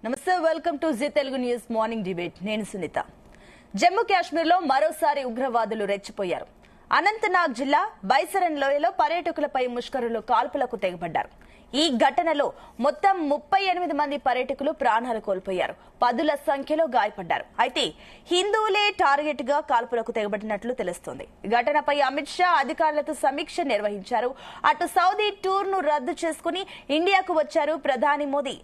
నమస్తే, welcome to Zee Telugu news morning debate. నేను సునీత. జమ్మూ కాశ్మీర్ లో మరోసారి ఉగ్రవాదులు రెచ్చిపోయారు. అనంతనాగ్ జిల్లా బైసరన్ లోయలో పర్యాటకులపై ముష్కరులు కాల్పులకు తెగబడ్డారు. ఈ ఘటనలో మొత్తం 38 మంది పర్యాటకులు ప్రాణాలు కోల్పోయారు. పదుల సంఖ్యలో గాయపడ్డారు. అయితే హిందువులే టార్గెట్ గా కాల్పులకు తెగబడినట్లు తెలుస్తోంది. ఘటనపై అమిత్ షా అధికారులతో సమీక్ష నిర్వహించారు. అటు సౌదీ టూర్ ను రద్దు చేసుకుని ఇండియాకు వచ్చారు ప్రధాని మోదీ.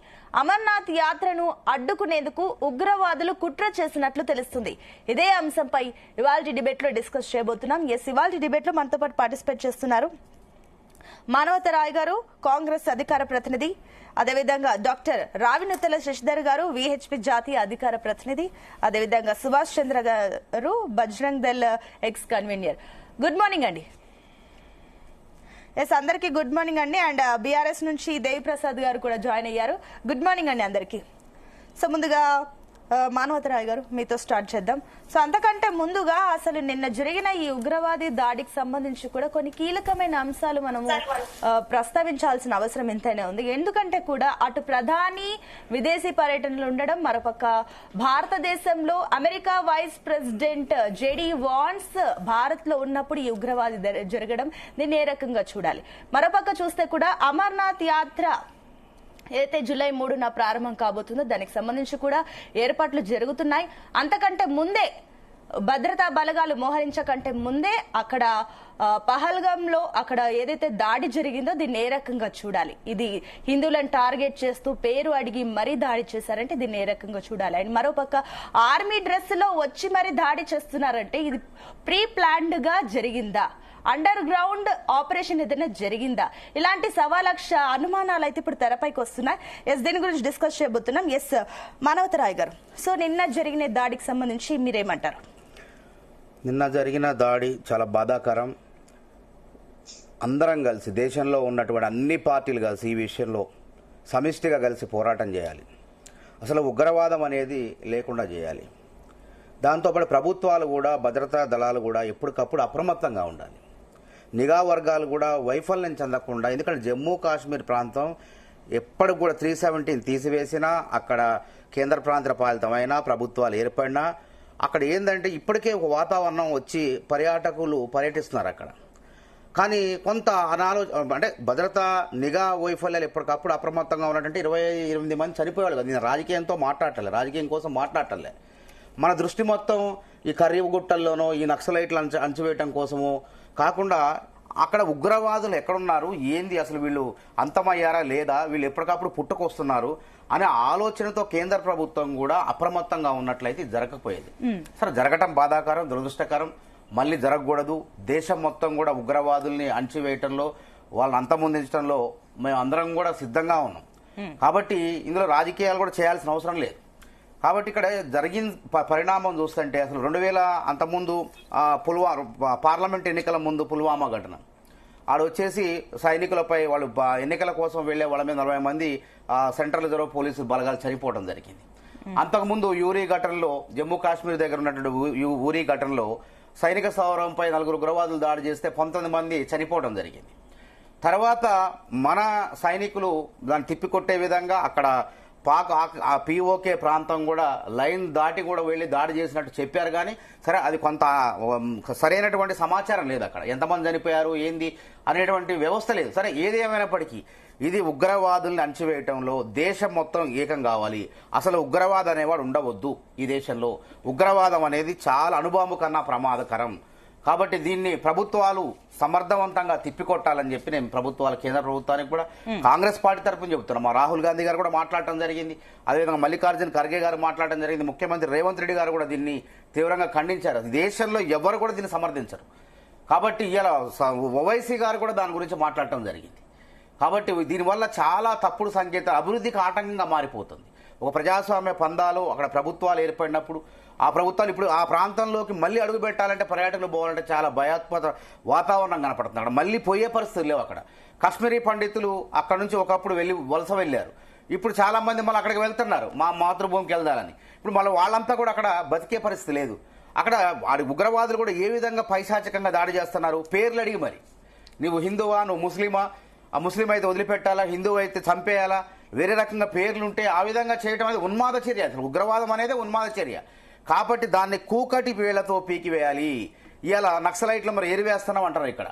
అమర్నాథ్ యాత్రను అడ్డుకునేందుకు ఉగ్రవాదులు కుట్ర చేసినట్లు తెలుస్తుంది. ఇదే అంశంపై ఇవాల్టి డిబేట్ లో డిస్కస్ చేయబోతున్నాం. ఇవాల్టి డిబేట్ లో మనతో పాటు పార్టిసిపేట్ చేస్తున్నారు మానవతరాయ్ గారు, కాంగ్రెస్ అధికార ప్రతినిధి, అదేవిధంగా డాక్టర్ రావినూతల శశిధర్ గారు, విహెచ్పి జాతీయ అధికార ప్రతినిధి, అదేవిధంగా సుభాష్ చంద్ర గారు, Bajrang Dal X convener. Good morning అండి. ఎస్, అందరికీ గుడ్ మార్నింగ్ అండి. అండ్ బీఆర్ఎస్ నుంచి దేవి ప్రసాద్ గారు కూడా జాయిన్ అయ్యారు. గుడ్ మార్నింగ్ అండి అందరికీ. సో ముందుగా మానవతరాయ్ గారు, మీతో స్టార్ట్ చేద్దాం. సో అంతకంటే ముందుగా అసలు నిన్న జరిగిన ఈ ఉగ్రవాది దాడికి సంబంధించి కూడా కొన్ని కీలకమైన అంశాలు మనము ప్రస్తావించాల్సిన అవసరం ఎంతైనా ఉంది. ఎందుకంటే కూడా అటు ప్రధాని విదేశీ పర్యటనలు ఉండడం, మరోపక్క భారతదేశంలో America vice president JD Vance Bharat లో ఉన్నప్పుడు ఈ ఉగ్రవాది జరగడం, దీన్ని ఏ రకంగా చూడాలి? మరోపక్క చూస్తే కూడా అమర్నాథ్ యాత్ర ఏదైతే జూలై 3న ప్రారంభం కాబోతుందో దానికి సంబంధించి కూడా ఏర్పాట్లు జరుగుతున్నాయి. అంతకంటే ముందే భద్రతా బలగాలు మోహరించకంటే ముందే అక్కడ పహల్గాంలో అక్కడ ఏదైతే దాడి జరిగిందో దీన్ని ఏ రకంగా చూడాలి? ఇది హిందువులను టార్గెట్ చేస్తూ పేరు అడిగి మరీ దాడి చేశారంటే దీన్ని ఏ రకంగా చూడాలి? అండ్ మరోపక్క ఆర్మీ డ్రెస్ లో వచ్చి మరీ దాడి చేస్తున్నారంటే ఇది ప్రీ ప్లాన్డ్ గా జరిగిందా? అండర్ గ్రౌండ్ ఆపరేషన్ ఏదైనా జరిగిందా? ఇలాంటి 1,00,000 అనుమానాలు అయితే ఇప్పుడు తెరపైకి వస్తున్నాయి. ఎస్, దీని గురించి డిస్కస్ చేయబోతున్నాం. ఎస్, మానవతరాయ్ గారు, సో నిన్న జరిగిన దాడికి సంబంధించి మీరేమంటారు? నిన్న జరిగిన దాడి చాలా బాధాకరం. అందరం కలిసి, దేశంలో ఉన్నటువంటి అన్ని పార్టీలు కలిసి ఈ విషయంలో సమిష్టిగా కలిసి పోరాటం చేయాలి. అసలు ఉగ్రవాదం అనేది లేకుండా చేయాలి. దాంతోపాటు ప్రభుత్వాలు కూడా, భద్రతా దళాలు కూడా ఎప్పటికప్పుడు అప్రమత్తంగా ఉండాలి. నిఘా వర్గాలు కూడా వైఫల్యం చెందకుండా, ఎందుకంటే జమ్మూ కాశ్మీర్ ప్రాంతం ఎప్పటికి కూడా 317 తీసివేసినా, అక్కడ కేంద్ర ప్రాంత పాలితమైన ప్రభుత్వాలు ఏర్పడినా, అక్కడ ఏంటంటే ఇప్పటికే ఒక వాతావరణం వచ్చి పర్యాటకులు పర్యటిస్తున్నారు అక్కడ. కానీ కొంత అంటే భద్రతా నిఘా వైఫల్యాలు ఎప్పటికప్పుడు అప్రమత్తంగా ఉన్నట్టు 28 మంది చనిపోయాడు కదా. నేను రాజకీయంతో మాట్లాడటలే, రాజకీయం కోసం మాట్లాడటలే. మన దృష్టి మొత్తం ఈ కర్రీగుట్టల్లోనో ఈ నక్సలైట్లు అంచువేయటం కోసమో కాకుండా అక్కడ ఉగ్రవాదులు ఎక్కడున్నారు, ఏంది, అసలు వీళ్ళు అంతమయ్యారా లేదా, వీళ్ళు ఎప్పటికప్పుడు పుట్టుకొస్తున్నారు అనే ఆలోచనతో కేంద్ర ప్రభుత్వం కూడా అప్రమత్తంగా ఉన్నట్లయితే జరగకపోయేది. సరే, జరగటం బాధాకరం, దురదృష్టకరం. మళ్ళీ జరగకూడదు. దేశం మొత్తం కూడా ఉగ్రవాదుల్ని అణచివేయటంలో, వాళ్ళని అంతమొందించడంలో మేము అందరం కూడా సిద్ధంగా ఉన్నాం. కాబట్టి ఇందులో రాజకీయాలు కూడా చేయాల్సిన అవసరం లేదు. కాబట్టి ఇక్కడ జరిగిన పరిణామం చూస్తుంటే అసలు 2000 అంతకుముందు పార్లమెంట్ ఎన్నికల ముందు పుల్వామా ఘటన, ఆడొచ్చేసి సైనికులపై వాళ్ళు ఎన్నికల కోసం వెళ్లే వాళ్ళ మీద 40 మంది సెంట్రల్ రిజర్వ్ పోలీసు బలగాలు చనిపోవడం జరిగింది. అంతకుముందు యూరీ ఘటనలో, జమ్మూ కాశ్మీర్ దగ్గర ఉన్నటువంటి ఊరీ ఘటనలో సైనిక స్థావరంపై 4 ఉగ్రవాదులు దాడి చేస్తే 19 మంది చనిపోవడం జరిగింది. తర్వాత మన సైనికులు దాన్ని తిప్పికొట్టే విధంగా అక్కడ ఆ పిఓకే ప్రాంతం కూడా లైన్ దాటి కూడా వెళ్లి దాడి చేసినట్టు చెప్పారు. కానీ సరే, అది కొంత సరైనటువంటి సమాచారం లేదు. అక్కడ ఎంతమంది చనిపోయారు, ఏంది అనేటువంటి వ్యవస్థ లేదు. సరే, ఏది ఏమైనప్పటికీ ఇది ఉగ్రవాదుల్ని అణచివేయటంలో దేశం మొత్తం ఏకం కావాలి. అసలు ఉగ్రవాదం అనేవాడు ఉండవద్దు ఈ దేశంలో. ఉగ్రవాదం అనేది చాలా అణుబాంబు కన్నా ప్రమాదకరం. కాబట్టి దీన్ని ప్రభుత్వాలు సమర్థవంతంగా తిప్పికొట్టాలని చెప్పి నేను కేంద్ర ప్రభుత్వానికి కూడా కాంగ్రెస్ పార్టీ తరఫున చెబుతున్నాం. మా రాహుల్ గాంధీ గారు కూడా మాట్లాడటం జరిగింది. అదేవిధంగా మల్లికార్జున ఖర్గే గారు మాట్లాడటం జరిగింది. ముఖ్యమంత్రి రేవంత్ రెడ్డి గారు కూడా దీన్ని తీవ్రంగా ఖండించారు. దేశంలో ఎవరు కూడా దీన్ని సమర్థించరు. కాబట్టి ఇలా ఓవైసీ గారు కూడా దాని గురించి మాట్లాడటం జరిగింది. కాబట్టి దీనివల్ల చాలా తప్పుడు సంకేతాలు, అభివృద్ధికి ఆటంకంగా మారిపోతుంది. ఒక ప్రజాస్వామ్య పందాలు అక్కడ ప్రభుత్వాలు ఏర్పడినప్పుడు ఆ ప్రభుత్వాలు ఇప్పుడు ఆ ప్రాంతంలోకి మళ్ళీ అడుగు పెట్టాలంటే, పర్యాటకులు పోవాలంటే చాలా భయాత్మక వాతావరణం కనపడుతుంది. అక్కడ మళ్ళీ పోయే పరిస్థితులు లేవు. అక్కడ కాశ్మీరీ పండితులు అక్కడ నుంచి ఒకప్పుడు వలస వెళ్లారు. ఇప్పుడు చాలా మంది మళ్ళీ అక్కడికి వెళ్తున్నారు, మా మాతృభూమికి వెళ్దాలని. ఇప్పుడు మళ్ళీ వాళ్ళంతా కూడా అక్కడ బతికే పరిస్థితి లేదు. అక్కడ ఉగ్రవాదులు కూడా ఏ విధంగా పైశాచికంగా దాడి చేస్తున్నారు, పేర్లు అడిగి మరి. నువ్వు హిందువా, నువ్వు ముస్లిమా, ఆ ముస్లిం అయితే వదిలిపెట్టాలా, హిందువు అయితే చంపేయాలా, వేరే రకంగా పేర్లుంటే ఆ విధంగా చేయడం అనేది ఉన్మాద చర్య. అసలు ఉగ్రవాదం అనేది ఉన్మాద చర్య. కాబట్టి దాన్ని కూకటి వేళ్లతో పీకివేయాలి. ఇలా నక్సలైట్లు మరి ఏరివేస్తున్నాం అంటారు ఇక్కడ.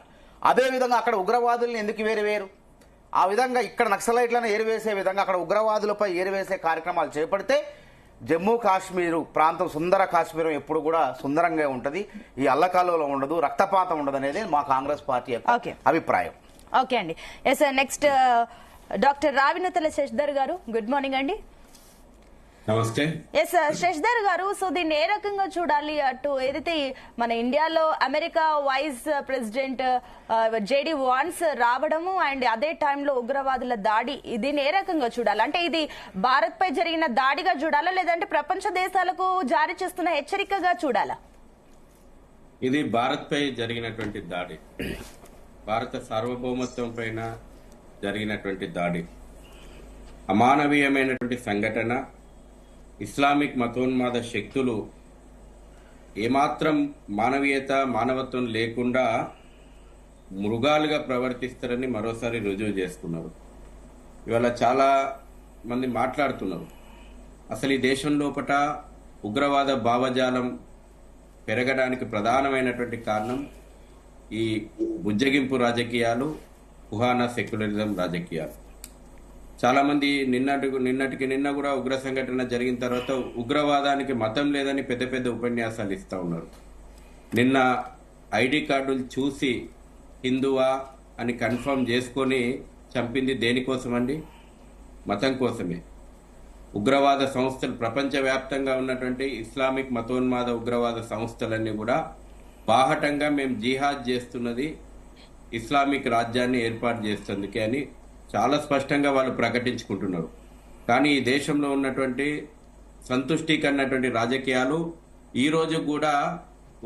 అదేవిధంగా అక్కడ ఉగ్రవాదుల్ని ఎందుకు వేరు ఆ విధంగా ఇక్కడ నక్సలైట్లను ఏరివేసే విధంగా అక్కడ ఉగ్రవాదులపై ఏరివేసే కార్యక్రమాలు చేపడితే జమ్మూ కాశ్మీరు ప్రాంతం సుందర కాశ్మీరం ఎప్పుడు కూడా సుందరంగా ఉంటుంది. ఈ అల్లకల్లోలం ఉండదు, రక్తపాతం ఉండదు అనేది మా కాంగ్రెస్ పార్టీ యొక్క అభిప్రాయం. ఓకే అండి. Yes sir, next doctor Ravinathala Shashidhar గారు, గుడ్ మార్నింగ్ అండి. నమస్తే. ఎస్ శశిధర్ గారు, సో దీన్ని ఏ రకంగా చూడాలి? అటు ఏదైతే మన ఇండియాలో America vice president JD Vance రావడము అండ్ అదే టైంలో ఉగ్రవాదుల దాడి, దీన్ని ఏ రకంగా చూడాలి? అంటే ఇది భారత్ పై జరిగిన దాడిగా చూడాలా, లేదంటే ప్రపంచ దేశాలకు జారీ చేస్తున్న హెచ్చరికగా చూడాలా? ఇది భారత్ పై జరిగినటువంటి దాడి, భారత సార్వభౌమత్వం పైన జరిగినటువంటి దాడి, అమానవీయమైనటువంటి సంఘటన. ఇస్లామిక్ మతోన్మాద శక్తులు ఏమాత్రం మానవీయత మానవత్వం లేకుండా మృగాలుగా ప్రవర్తిస్తారని మరోసారి రుజువు చేసుకున్నారు. ఇవాళ చాలా మంది మాట్లాడుతున్నారు, అసలు ఈ దేశం లోపట ఉగ్రవాద భావజాలం పెరగడానికి ప్రధానమైనటువంటి కారణం ఈ బుజ్జగింపు రాజకీయాలు, కుహానా సెక్యులరిజం రాజకీయాలు. చాలా మంది నిన్నటికి నిన్న కూడా ఉగ్ర సంఘటన జరిగిన తర్వాత ఉగ్రవాదానికి మతం లేదని పెద్ద పెద్ద ఉపన్యాసాలు ఇస్తా ఉన్నారు. నిన్న ఐడి కార్డులు చూసి హిందువా అని కన్ఫర్మ్ చేసుకొని చంపింది దేనికోసమండి? మతం కోసమే. ఉగ్రవాద సంస్థలు ప్రపంచవ్యాప్తంగా ఉన్నటువంటి ఇస్లామిక్ మతోన్మాద ఉగ్రవాద సంస్థలన్నీ కూడా బాహటంగా మేము జిహాద్ చేస్తున్నది ఇస్లామిక్ రాజ్యాన్ని ఏర్పాటు చేస్తుందికే అని చాలా స్పష్టంగా వాళ్ళు ప్రకటించుకుంటున్నారు. కానీ ఈ దేశంలో ఉన్నటువంటి సంతుష్టీకరణ రాజకీయాలు ఈ రోజు కూడా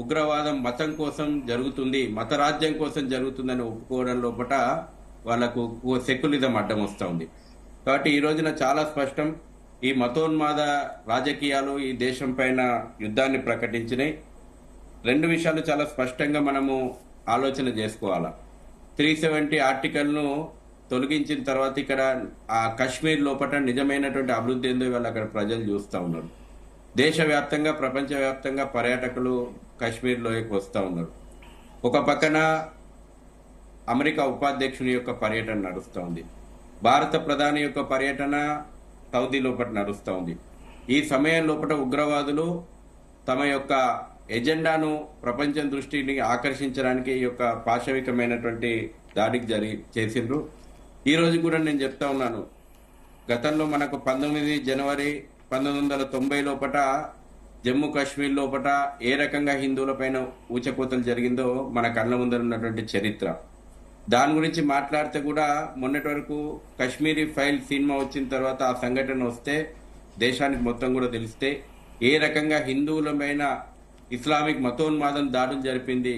ఉగ్రవాదం మతం కోసం జరుగుతుంది, మత రాజ్యం కోసం జరుగుతుందని ఒప్పుకోవడం లోపల వాళ్లకు సెక్యులిజం అడ్డం వస్తూ ఉంది. కాబట్టి ఈ రోజున చాలా స్పష్టం, ఈ మతోన్మాద రాజకీయాలు ఈ దేశం పైన యుద్ధాన్ని ప్రకటించినాయి. రెండు విషయాలు చాలా స్పష్టంగా మనము ఆలోచన చేసుకోవాలా. 370 ఆర్టికల్ను తొలగించిన తర్వాత ఇక్కడ ఆ కశ్మీర్ లోపల నిజమైనటువంటి అభివృద్ధి ఏందో ఇవాళ అక్కడ ప్రజలు చూస్తూ ఉన్నారు. దేశవ్యాప్తంగా ప్రపంచవ్యాప్తంగా పర్యాటకులు కశ్మీర్ లోకి వస్తూ ఉన్నారు. ఒక పక్కన అమెరికా ఉపాధ్యక్షుని యొక్క పర్యటన నడుస్తూ ఉంది, భారత ప్రధాని యొక్క పర్యటన సౌదీ లోపల నడుస్తూ ఉంది. ఈ సమయం లోపల ఉగ్రవాదులు తమ యొక్క ఎజెండాను ప్రపంచం దృష్టిని ఆకర్షించడానికి ఈ యొక్క పాశవికమైనటువంటి దాడికి చేసిండ్రు. ఈ రోజు కూడా నేను చెప్తా ఉన్నాను, గతంలో మనకు 19 జనవరి 1990 లోపట జమ్మూ కాశ్మీర్ లోపట ఏ రకంగా హిందువుల పైన ఊచకోతలు జరిగిందో మన కళ్ళ ముందర ఉన్నటువంటి చరిత్ర. దాని గురించి మాట్లాడితే కూడా మొన్నటి వరకు కశ్మీరీ ఫైల్ సినిమా వచ్చిన తర్వాత ఆ సంఘటన వస్తే దేశానికి మొత్తం కూడా తెలిస్తే ఏ రకంగా హిందువుల పైన ఇస్లామిక్ మతోన్మాదం దాడులు జరిపింది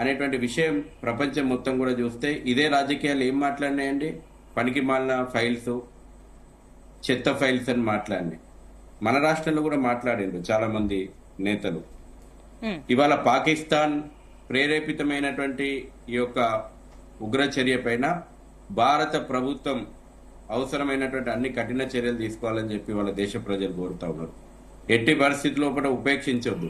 అనేటువంటి విషయం ప్రపంచం మొత్తం కూడా చూస్తే ఇదే రాజకీయాలు ఏం మాట్లాడినాయండి? పనికి మాలిన ఫైల్స్, చెత్త ఫైల్స్ అని మాట్లాడినాయి. మన రాష్ట్రంలో కూడా మాట్లాడిండ్రు చాలా మంది నేతలు. ఇవాళ పాకిస్తాన్ ప్రేరేపితమైనటువంటి ఈ యొక్క ఉగ్ర చర్య పైన భారత ప్రభుత్వం అవసరమైనటువంటి అన్ని కఠిన చర్యలు తీసుకోవాలని చెప్పి వాళ్ళ దేశ ప్రజలు కోరుతా ఉన్నారు. ఎట్టి పరిస్థితుల్లో కూడా ఉపేక్షించొద్దు.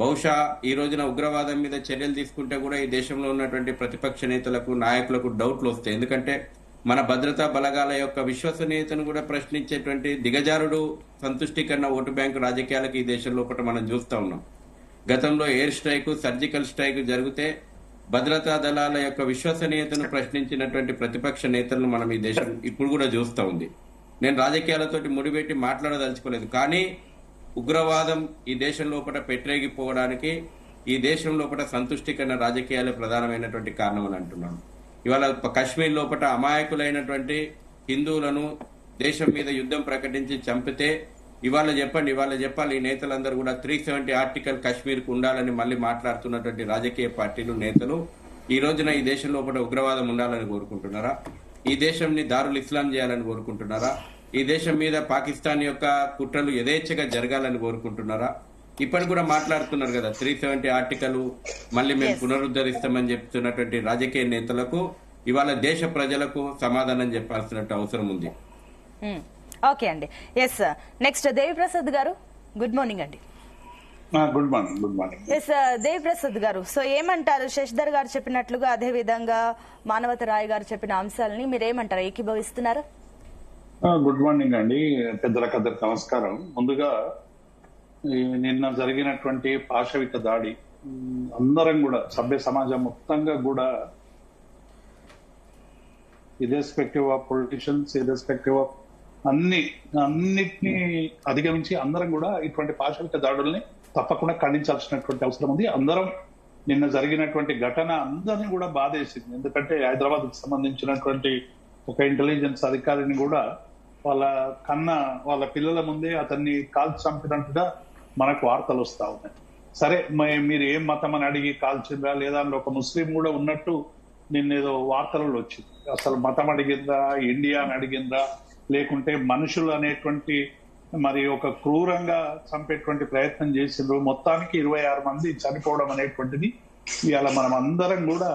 బహుశా ఈ రోజున ఉగ్రవాదం మీద చర్యలు తీసుకుంటే కూడా ఈ దేశంలో ఉన్నటువంటి ప్రతిపక్ష నేతలకు నాయకులకు డౌట్లు వస్తాయి. ఎందుకంటే మన భద్రతా బలగాల యొక్క విశ్వసనీయతను కూడా ప్రశ్నించేటువంటి దిగజారుడు సంతుష్టీకరణ ఓటు బ్యాంకు రాజకీయాలకు ఈ దేశం లోపల మనం చూస్తా ఉన్నాం. గతంలో ఎయిర్ స్ట్రైక్, సర్జికల్ స్ట్రైక్ జరిగితే భద్రతా దళాల యొక్క విశ్వసనీయతను ప్రశ్నించినటువంటి ప్రతిపక్ష నేతలను మనం ఈ దేశం ఇప్పుడు కూడా చూస్తూ ఉంది. నేను రాజకీయాలతోటి ముడిపెట్టి మాట్లాడదలుచుకోలేదు, కానీ ఉగ్రవాదం ఈ దేశం లోపల పెట్టరేగిపోవడానికి ఈ దేశం లోపల సంతుష్టీకరణ రాజకీయాలే ప్రధానమైనటువంటి కారణం అని అంటున్నాను. ఇవాళ కశ్మీర్ లోపల అమాయకులైనటువంటి హిందువులను దేశం మీద యుద్ధం ప్రకటించి చంపితే ఇవాళ చెప్పాలి ఈ నేతలందరూ కూడా 370 ఆర్టికల్ కశ్మీర్కు ఉండాలని మళ్ళీ మాట్లాడుతున్నటువంటి రాజకీయ పార్టీలు నేతలు ఈ రోజున ఈ దేశం లోపల ఉగ్రవాదం ఉండాలని కోరుకుంటున్నారా? ఈ దేశంని దారుల్ ఇస్లాం చేయాలని కోరుకుంటున్నారా? ఈ దేశం మీద పాకిస్తాన్ యొక్క కుట్రలు యథేచ్ఛగా జరగాలని కోరుకుంటున్నారా? ఇప్పటికి కూడా మాట్లాడుతున్నారు కదా 370 ఆర్టికల్ మళ్ళీ మేము పునరుద్ధరిస్తామని చెప్తున్నటువంటి రాజకీయ నేతలకు ఇవాళ దేశ ప్రజలకు సమాధానం చెప్పాల్సినట్టు అవసరం ఉంది. ఓకే అండి. ఎస్, నెక్స్ట్ దేవిప్రసాద్ గారు, గుడ్ మార్నింగ్ అండి. Good morning. Good morning. Yes Deviprasad గారు, సో ఏమంటారు? శశిధర్ గారు చెప్పినట్లుగా అదే విధంగా మానవత రాయ్ గారు చెప్పిన అంశాలని మీరేమంటారు? ఏకీభవిస్తున్నారా? గుడ్ మార్నింగ్ అండి. పెద్దలకందరికి నమస్కారం. ముందుగా నిన్న జరిగినటువంటి పాశవిక దాడి అందరం కూడా సభ్య సమాజం మొత్తంగా కూడా irrespective of politicians, irrespective of అన్నిటినీ అధిగమించి అందరం కూడా ఇటువంటి పాశవిక దాడుల్ని తప్పకుండా ఖండించాల్సినటువంటి అవసరం ఉంది. అందరం నిన్న జరిగినటువంటి ఘటన అందరినీ కూడా బాధేసింది. ఎందుకంటే హైదరాబాద్ కు సంబంధించినటువంటి ఒక ఇంటెలిజెన్స్ అధికారిని కూడా వాళ్ళ పిల్లల ముందే అతన్ని కాల్చి చంపినట్టుగా మనకు వార్తలు వస్తా ఉన్నాయి. సరే, మీరు ఏం మతం అని అడిగి కాల్చిందా లేదా అని ఒక ముస్లిం కూడా ఉన్నట్టు నిన్నేదో వార్తలలో వచ్చింది. అసలు మతం అడిగిందా, ఇండియా అని అడిగిందా, లేకుంటే మనుషులు అనేటువంటి మరి ఒక క్రూరంగా చంపేటువంటి ప్రయత్నం చేసిండ్రు. మొత్తానికి 26 మంది చనిపోవడం అనేటువంటిది ఇవాళ మనం అందరం కూడా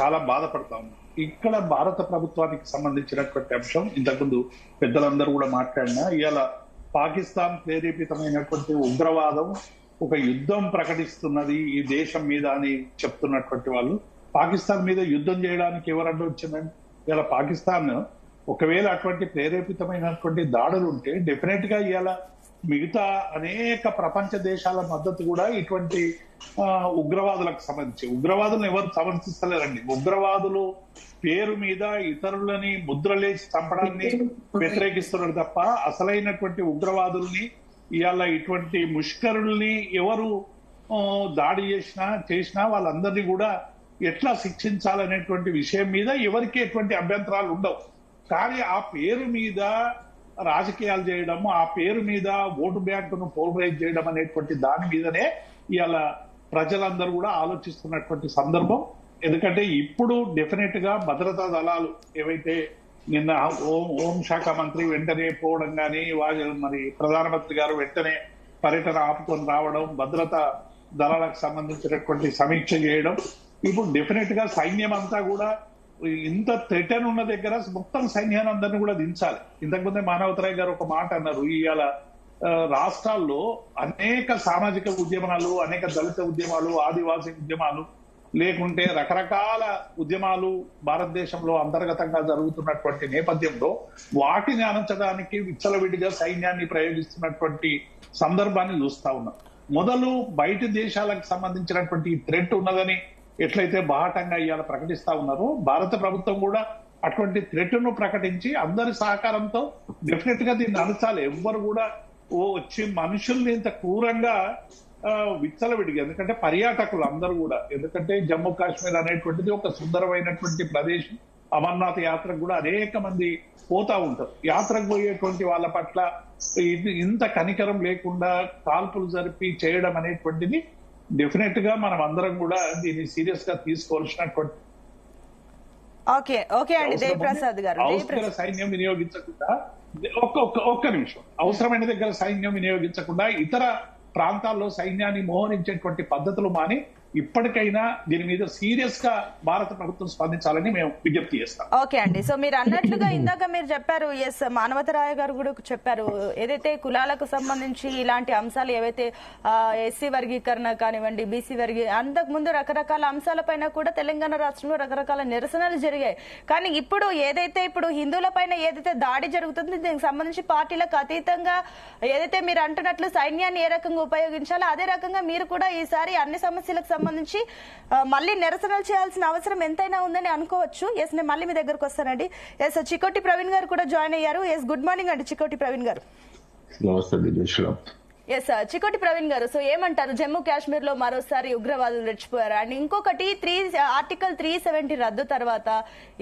చాలా బాధపడతా ఉన్నాం. ఇక్కడ భారత ప్రభుత్వానికి సంబంధించినటువంటి అంశం ఇంతకుముందు పెద్దలందరూ కూడా మాట్లాడినా, ఇవాళ పాకిస్తాన్ ప్రేరేపితమైనటువంటి ఉగ్రవాదం ఒక యుద్ధం ప్రకటిస్తున్నది ఈ దేశం మీద అని చెప్తున్నటువంటి వాళ్ళు, పాకిస్తాన్ మీద యుద్ధం చేయడానికి ఎవరన్నా వచ్చిందండి? ఇలా పాకిస్తాన్ ఒకవేళ అటువంటి ప్రేరేపితమైనటువంటి దాడులు ఉంటే డెఫినెట్ గా ఇవాళ మిగతా అనేక ప్రపంచ దేశాల మద్దతు కూడా ఇటువంటి ఉగ్రవాదులకు సంబంధించి, ఉగ్రవాదులను ఎవరు సమర్థిస్తలేరండి. ఉగ్రవాదులు పేరు మీద ఇతరులని ముద్రలేసి చంపడాన్ని వ్యతిరేకిస్తున్నారు తప్ప అసలైనటువంటి ఉగ్రవాదుల్ని ఇవాళ ఇటువంటి ముష్కరుల్ని ఎవరు దాడి చేసినా వాళ్ళందరినీ కూడా ఎట్లా శిక్షించాలనేటువంటి విషయం మీద ఎవరికి ఎటువంటి అభ్యంతరాలు ఉండవు. కానీ ఆ పేరు మీద రాజకీయాలు చేయడం, ఆ పేరు మీద ఓటు బ్యాంకును పోలరైజ్ చేయడం అనేటువంటి దాని మీదనే ఇవాళ ప్రజలందరూ కూడా ఆలోచిస్తున్నటువంటి సందర్భం. ఎందుకంటే ఇప్పుడు డెఫినెట్ గా భద్రతా దళాలు ఏవైతే నిన్న హోంశాఖ మంత్రి వెంటనే పోవడం కానీ, మరి ప్రధానమంత్రి గారు వెంటనే పర్యటన ఆపుకొని రావడం, భద్రతా దళాలకు సంబంధించినటువంటి సమీక్ష చేయడం, ఇప్పుడు డెఫినెట్ గా సైన్యం అంతా కూడా ఇంత థ్రెటన్ ఉన్న దగ్గర మొత్తం సైన్యాన్ని అందరినీ కూడా దించాలి. ఇంతకుముందే మానవతరాయ్ గారు ఒక మాట అన్నారు, ఇవాళ రాష్ట్రాల్లో అనేక సామాజిక ఉద్యమాలు, అనేక దళిత ఉద్యమాలు, ఆదివాసీ ఉద్యమాలు, లేకుంటే రకరకాల ఉద్యమాలు భారతదేశంలో అంతర్గతంగా జరుగుతున్నటువంటి నేపథ్యంలో వాటిని అణచడానికి విచ్చలవిడిగా సైన్యాన్ని ప్రయోగిస్తున్నటువంటి సందర్భాన్ని చూస్తా ఉన్నాం. మొదలు బయట దేశాలకు సంబంధించినటువంటి థ్రెట్ ఉన్నదని ఎట్లయితే బాహటంగా ఇవాళ ప్రకటిస్తా ఉన్నారో, భారత ప్రభుత్వం కూడా అటువంటి థ్రెట్ ను ప్రకటించి అందరి సహకారంతో డెఫినెట్ గా దీన్ని అణచాలి. ఎవ్వరు కూడా వచ్చి మనుషుల్ని ఇంత క్రూరంగా విచ్చలవిడిగా, ఎందుకంటే పర్యాటకులు అందరూ కూడా, ఎందుకంటే జమ్మూ కాశ్మీర్ అనేటువంటిది ఒక సుందరమైనటువంటి ప్రదేశం. అమర్నాథ్ యాత్రకు కూడా అనేక మంది పోతా ఉంటారు. యాత్రకు పోయేటువంటి వాళ్ళ పట్ల ఇంత కనికరం లేకుండా కాల్పులు జరిపి చేయడం అనేటువంటిది డెఫినెట్ గా మనం అందరం కూడా దీన్ని సీరియస్ గా తీసుకోవాల్సినటువంటి అవసరమైన సైన్యం వినియోగించకుండా ఒక్క నిమిషం, అవసరమైన దగ్గర సైన్యం వినియోగించకుండా ఇతర ప్రాంతాల్లో సైన్యాన్ని మోహరించేటువంటి పద్ధతులు మాని ఇప్పటికైనా దీని మీద సీరియస్ గా భారత ప్రభుత్వం స్పందించాలని మేము విజ్ఞప్తి చేస్తాం. ఓకే అండి. సో మీరు అన్నట్లుగా ఇందాక మీరు చెప్పారు, ఎస్ మానవతరాయ గారు కూడా చెప్పారు, ఏదైతే కులాలకు సంబంధించి ఇలాంటి అంశాలు ఏవైతే ఎస్సీ వర్గీకరణ కానివ్వండి, బీసీ అంతకు ముందు రకరకాల అంశాలపైన కూడా తెలంగాణ రాష్ట్రంలో రకరకాల నిరసనలు జరిగాయి. కానీ ఇప్పుడు ఇప్పుడు హిందువుల పైన ఏదైతే దాడి జరుగుతుందో దీనికి సంబంధించి పార్టీలకు అతీతంగా ఏదైతే మీరు అంటున్నట్లు సైన్యాన్ని ఏ రకంగా ఉపయోగించాలో అదే రకంగా మీరు కూడా ఈసారి అన్ని సమస్యలకు సంబంధించి మళ్ళీ నిరసనలు చేయాల్సిన అవసరం ఎంతైనా ఉందని అనుకోవచ్చు. ఎస్, నేను మళ్ళీ మీ దగ్గరకు వస్తానండి. ఎస్, చికోటి ప్రవీణ్ గారు కూడా జాయిన్ అయ్యారు. ఎస్, గుడ్ మార్నింగ్ అండి చికోటి ప్రవీణ్ గారు. ఎస్ చికోటి ప్రవీణ్ గారు, సో ఏమంటారు? జమ్మూ కాశ్మీర్ లో మరోసారి ఉగ్రవాదులు రెచ్చిపోయారు అండ్ ఇంకొకటి ఆర్టికల్ 370 రద్దు తర్వాత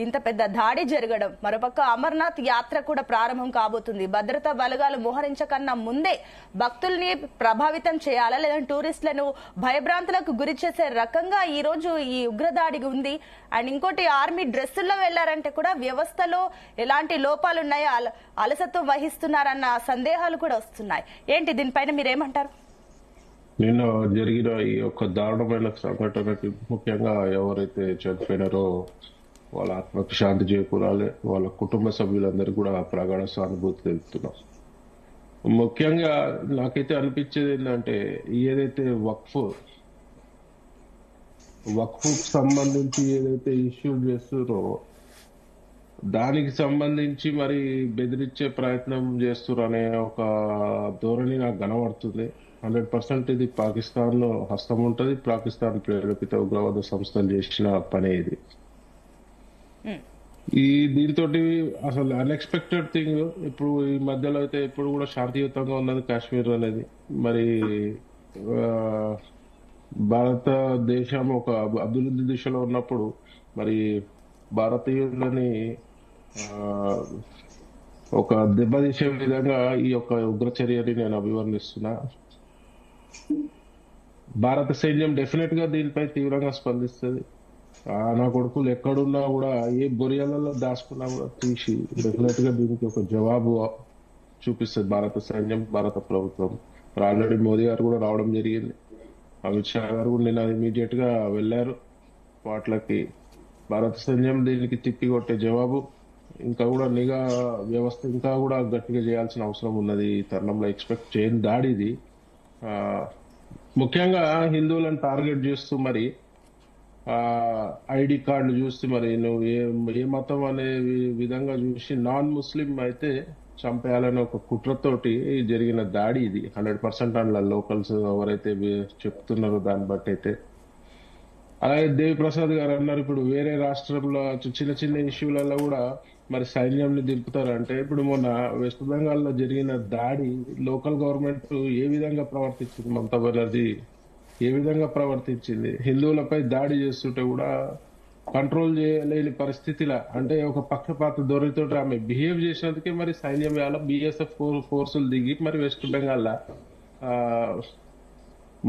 ఇంత పెద్ద దాడి జరగడం, మరోపక్క అమర్నాథ్ యాత్ర కూడా ప్రారంభం కాబోతుంది. భద్రతా బలగాలు మోహరించకన్నా ముందే భక్తుల్ని ప్రభావితం చేయాలా లేదంటే టూరిస్టులను భయభ్రాంతులకు గురి చేసే రకంగా ఈ రోజు ఈ ఉగ్రదాడి ఉంది. అండ్ ఇంకోటి ఆర్మీ డ్రెస్సుల్లో వెళ్లారంటే కూడా వ్యవస్థలో ఎలాంటి లోపాలు ఉన్నాయో, అలసత్వం వహిస్తున్నారన్న సందేహాలు కూడా వస్తున్నాయి. ఏంటి దీనిపైన మీరేమంటారు? నిన్న జరిగిన ఈ యొక్క దారుణమైన సంఘటనకి ముఖ్యంగా ఎవరైతే చనిపోయినారో వాళ్ళ ఆత్మకు శాంతి చేకూరాలి, వాళ్ళ కుటుంబ సభ్యులందరూ కూడా ప్రగాఢ సానుభూతి తెలుపుతున్నాం. ముఖ్యంగా నాకైతే అనిపించేది ఏంటంటే ఏదైతే వక్ఫ్ సంబంధించి ఏదైతే ఇష్యూ చేస్తున్నారో దానికి సంబంధించి మరి బెదిరించే ప్రయత్నం చేస్తున్నారు అనే ఒక ధోరణి నాకు కనబడుతుంది. 100% ఇది పాకిస్తాన్ లో హస్తం ఉంటది. పాకిస్తాన్ ప్రేరేపిత ఉగ్రవాద సంస్థలు చేసిన పనే ఇది. దీంతో అసలు అన్ఎక్స్పెక్టెడ్ థింగ్. ఇప్పుడు ఈ మధ్యలో అయితే ఇప్పుడు కూడా శాంతియుతంగా ఉన్నది కాశ్మీర్ అనేది. మరి భారతదేశం ఒక అభివృద్ధి దిశలో ఉన్నప్పుడు మరి భారతీయులని ఒక దెబ్బతీసే విధంగా ఈ యొక్క ఉగ్ర చర్యని నేను అభివర్ణిస్తున్నా. భారత సైన్యం డెఫినెట్ గా దీనిపై తీవ్రంగా స్పందిస్తుంది. నా కొడుకులు ఎక్కడున్నా కూడా ఏ బొరియాలలో దాచుకున్నా కూడా తీసి డెఫినెట్ గా దీనికి ఒక జవాబు చూపిస్తుంది భారత సైన్యం, భారత ప్రభుత్వం. ఆల్రెడీ మోదీ గారు కూడా రావడం జరిగింది. అమిత్ షా గారు కూడా నిన్న ఇమీడియట్ గా వెళ్లారు వాటికి. భారత సైన్యం దీనికి తిప్పికొట్టే జవాబు ఇంకా కూడా నిఘా వ్యవస్థ ఇంకా కూడా గట్టిగా చేయాల్సిన అవసరం ఉన్నది. ఈ తరుణంలో ఎక్స్పెక్ట్ చేయని దాడి ఇది. ముఖ్యంగా హిందువులను టార్గెట్ చేస్తూ మరి ఐడి కార్డు చూస్తే మరి నువ్వు ఏ మతం అనే విధంగా చూసి నాన్ ముస్లిం అయితే చంపేయాలనే ఒక కుట్రతోటి జరిగిన దాడి ఇది. 100% అందులో లోకల్స్ ఎవరైతే చెప్తున్నారో దాన్ని బట్టి అయితే. అలాగే దేవిప్రసాద్ గారు అన్నారు ఇప్పుడు వేరే రాష్ట్రంలో చిన్న చిన్న ఇష్యూలలో కూడా మరి సైన్యంని దింపుతారంటే, ఇప్పుడు మొన్న వెస్ట్ బెంగాల్ లో జరిగిన దాడి లోకల్ గవర్నమెంట్ ఏ విధంగా ప్రవర్తించింది, మమతా బెనర్జీ ఏ విధంగా ప్రవర్తించింది, హిందువులపై దాడి చేస్తుంటే కూడా కంట్రోల్ చేయలేని పరిస్థితిలా, అంటే ఒక పక్షపాత ధోరణితో ఆమె బిహేవ్ చేసినందుకే మరి సైన్యం వేళ బిఎస్ఎఫ్ ఫోర్సులు దిగి మరి వెస్ట్ బెంగాల్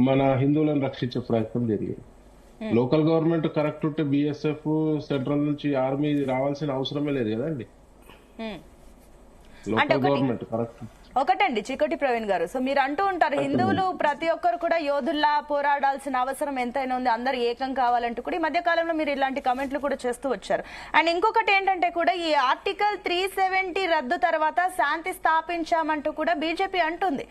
మన హిందువులను రక్షించే ప్రయత్నం జరిగింది. లోకల్ గవర్నమెంట్ కరెక్ట్ ఉంటే బిఎస్ఎఫ్ సెంట్రల్ నుంచి ఆర్మీ రావాల్సిన అవసరమే లేదు కదండి. Local government correct. ఒకటండి చికోటి ప్రవీణ్ గారు, సో మీరు అంటూ ఉంటారు హిందువులు ప్రతి ఒక్కరు కూడా యోధుల్లా పోరాడాల్సిన అవసరం ఎంతైనా ఉంది, అందరు ఏకం కావాలంటూ కూడా ఈ మధ్య కాలంలో మీరు ఇలాంటి కమెంట్లు కూడా చేస్తూ వచ్చారు. అండ్ ఇంకొకటి ఏంటంటే కూడా ఈ ఆర్టికల్ 370 రద్దు తర్వాత శాంతి స్థాపించామంటూ కూడా బీజేపీ అంటుంది.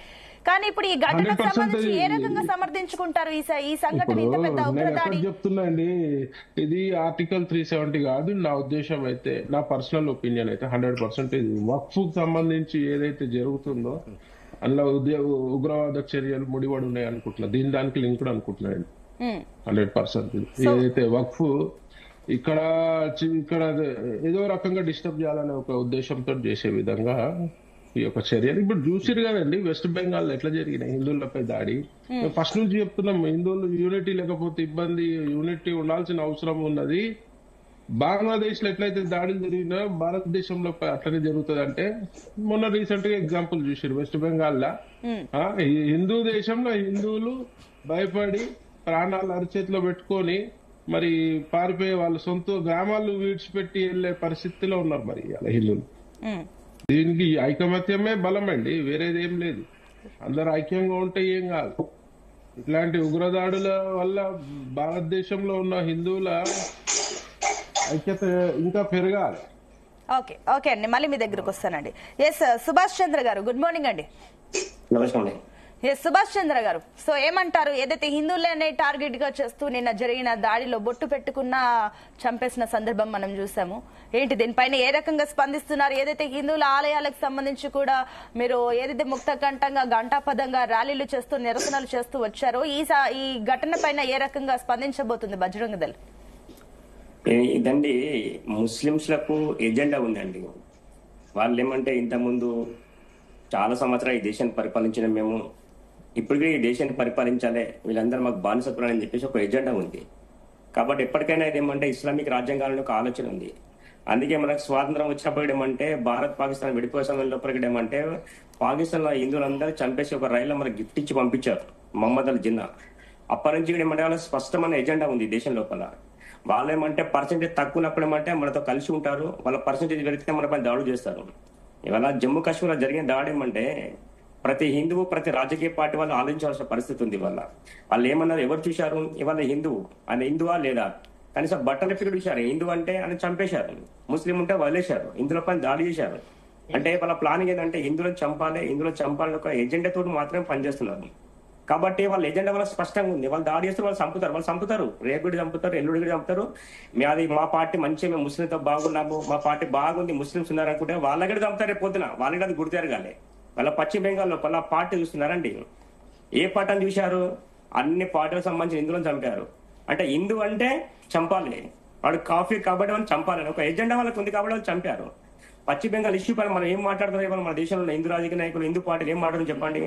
కానీ ఇప్పుడు ఈ ఘటనకు సంబంధించి ఏ రకంగా సమర్థించుకుంటారు ఈ సంఘటన ఇంత పెద్ద ఉగ్రదాడి? చెప్తున్నా అండి, ఇది ఆర్టికల్ 370 కాదు. నా ఉద్దేశం అయితే, నా పర్సనల్ ఒపీనియన్ అయితే 100% ఇది వక్ఫ్ సంబంధించి ఏదైతే జరుగుతుందో అందులో ఉగ్రవాద చర్యలు ముడిపడి ఉన్నాయి అనుకుంటున్నా. దానికి లింక్డ్ అనుకుంటున్నాను 100%. ఏదైతే వక్ఫ్ ఇక్కడ ఏదో రకంగా డిస్టర్బ్ చేయాలనే ఒక ఉద్దేశంతో చేసే విధంగా ఈ యొక్క చర్యలు ఇప్పుడు చూసిరు కదండి. వెస్ట్ బెంగాల్ ఎట్లా జరిగినాయి హిందువులపై దాడి. ఫస్ట్ నుంచి చెప్తున్నాం, హిందువులు యూనిటీ లేకపోతే ఇబ్బంది, యూనిటీ ఉండాల్సిన అవసరం ఉన్నది. బంగ్లాదేశ్ లో ఎట్లయితే దాడులు జరిగినా భారతదేశంలో అట్లనే జరుగుతుంది. అంటే మొన్న రీసెంట్ గా ఎగ్జాంపుల్ చూసిరు వెస్ట్ బెంగాల్ లా. హిందూ దేశంలో హిందువులు భయపడి ప్రాణాలు అరిచేతిలో పెట్టుకొని మరి పారిపోయే వాళ్ళ సొంత గ్రామాలు విడిచిపెట్టి వెళ్లే పరిస్థితిలో ఉన్నారు మరి అలా హిందువులు. దీనికి ఐకమత్యమే బలం అండి, వేరేది ఏం లేదు. అందరు ఐక్యంగా ఉంటే ఏం కాదు. ఇట్లాంటి ఉగ్రదాడుల వల్ల భారతదేశంలో ఉన్న హిందువుల ఐక్యత ఇంకా పెరగాలి. ఓకే ఓకే అండి, మళ్ళీ మీ దగ్గరకు వస్తానండి. ఎస్ సుభాష్ చంద్ర గారు, గుడ్ మార్నింగ్ అండి. ఎస్ సుభాష్ చంద్ర గారు, సో ఏమంటారు? ఏదైతే హిందువులనే టార్గెట్ గా చేస్తూ నిన్న జరిగిన దాడిలో బొట్టు పెట్టుకున్న చంపేసిన సందర్భం మనం చూసాము. ఏంటి దీనిపైన ఏ రకంగా స్పందిస్తున్నారు? ఏదైతే హిందువుల ఆలయాలకు సంబంధించి కూడా మీరు ఏదైతే ముక్తకంఠంగా గంటాపదంగా ర్యాలీలు చేస్తూ నిరసనలు చేస్తూ వచ్చారో ఈ ఘటన పైన ఏ రకంగా స్పందించబోతుంది బజరంగ దళ్? ఇదండి ముస్లింస్లకు ఎజెండా ఉందండి. వాళ్ళు ఏమంటే ఇంతకుముందు చాలా సంవత్సరాలు ఈ దేశాన్ని పరిపాలించిన మేము ఇప్పటికీ ఈ దేశాన్ని పరిపాలించాలి, వీళ్ళందరూ మాకు బానిసత్వం అని చెప్పేసి ఒక ఎజెండా ఉంది. కాబట్టి ఎప్పటికైనా ఇదేమంటే ఇస్లామిక్ రాజ్యాంగాలను ఒక ఆలోచన ఉంది. అందుకే మనకు స్వాతంత్రం వచ్చినప్పుడు ఏమంటే భారత్ పాకిస్తాన్ విడిపోయే సమయంలో ఏమంటే పాకిస్తాన్ లో హిందువులందరూ చంపేసి ఒక రైల్లో మనకు గిఫ్ట్ ఇచ్చి పంపించారు మహమ్మద్ అల్ జిన్నా. అప్పటి నుంచి కూడా ఏమంటే వాళ్ళ స్పష్టమైన ఎజెండా ఉంది దేశం లోపల. వాళ్ళు ఏమంటే పర్సెంటేజ్ తక్కువ ఉన్నప్పుడు ఏమంటే మనతో కలిసి ఉంటారు, వాళ్ళ పర్సెంటేజ్ పెరిగితే మన పైన దాడులు చేస్తారు. ఇవాళ జమ్మూ కాశ్మీర్ లో జరిగిన దాడి ఏమంటే ప్రతి హిందువు ప్రతి రాజకీయ పార్టీ వాళ్ళు ఆలోచించాల్సిన పరిస్థితి ఉంది. వాళ్ళు ఏమన్నారు, ఎవరు చూశారు? ఇవాళ హిందువు ఆయన హిందువా లేదా, కనీసం బట్టలు ఎప్పుడు చూశారు. హిందూ అంటే అని చంపేశారు, ముస్లిం ఉంటే వదిలేశారు, హిందువుల పైన దాడి చేశారు. అంటే వాళ్ళ ప్లానింగ్ ఏంటంటే హిందువులను చంపాలని ఒక ఎజెండాతో మాత్రమే పనిచేస్తున్నారు. కాబట్టి వాళ్ళ ఎజెండా వాళ్ళ స్పష్టంగా ఉంది. వాళ్ళు దాడి చేస్తారు, వాళ్ళు చంపుతారు, రేపుడి చంపుతారు, ఎల్లుడి చంపుతారు. అది మా పార్టీ మంచిగా, మేము ముస్లింతో బాగున్నాము, మా పార్టీ బాగుంది, ముస్లింస్ ఉన్నారు అనుకుంటే వాళ్ళకి చంపుతారు. రేపు పొద్దున వాళ్ళకి అది గుర్తు జరగాలి. వాళ్ళ పశ్చిమ బెంగాల్లో వాళ్ళ పార్టీ చూస్తున్నారండి. ఏ పార్టీని చూశారు? అన్ని పార్టీలకు సంబంధించిన హిందువులను చంపారు. అంటే హిందూ అంటే చంపాలి, వాడు కాఫీ కాబట్టి వాళ్ళు చంపాలని ఒక ఎజెండా వాళ్ళకి ఉంది కాబట్టి వాళ్ళు చంపారు. పశ్చిమ బెంగాల్ ఇష్యూ పైన మనం ఏం మాట్లాడుతున్నారు? ఇవాళ మన దేశంలో హిందూ రాజకీయ నాయకులు, హిందూ పార్టీలు ఏం మాట్లాడుతున్నారు చెప్పండి?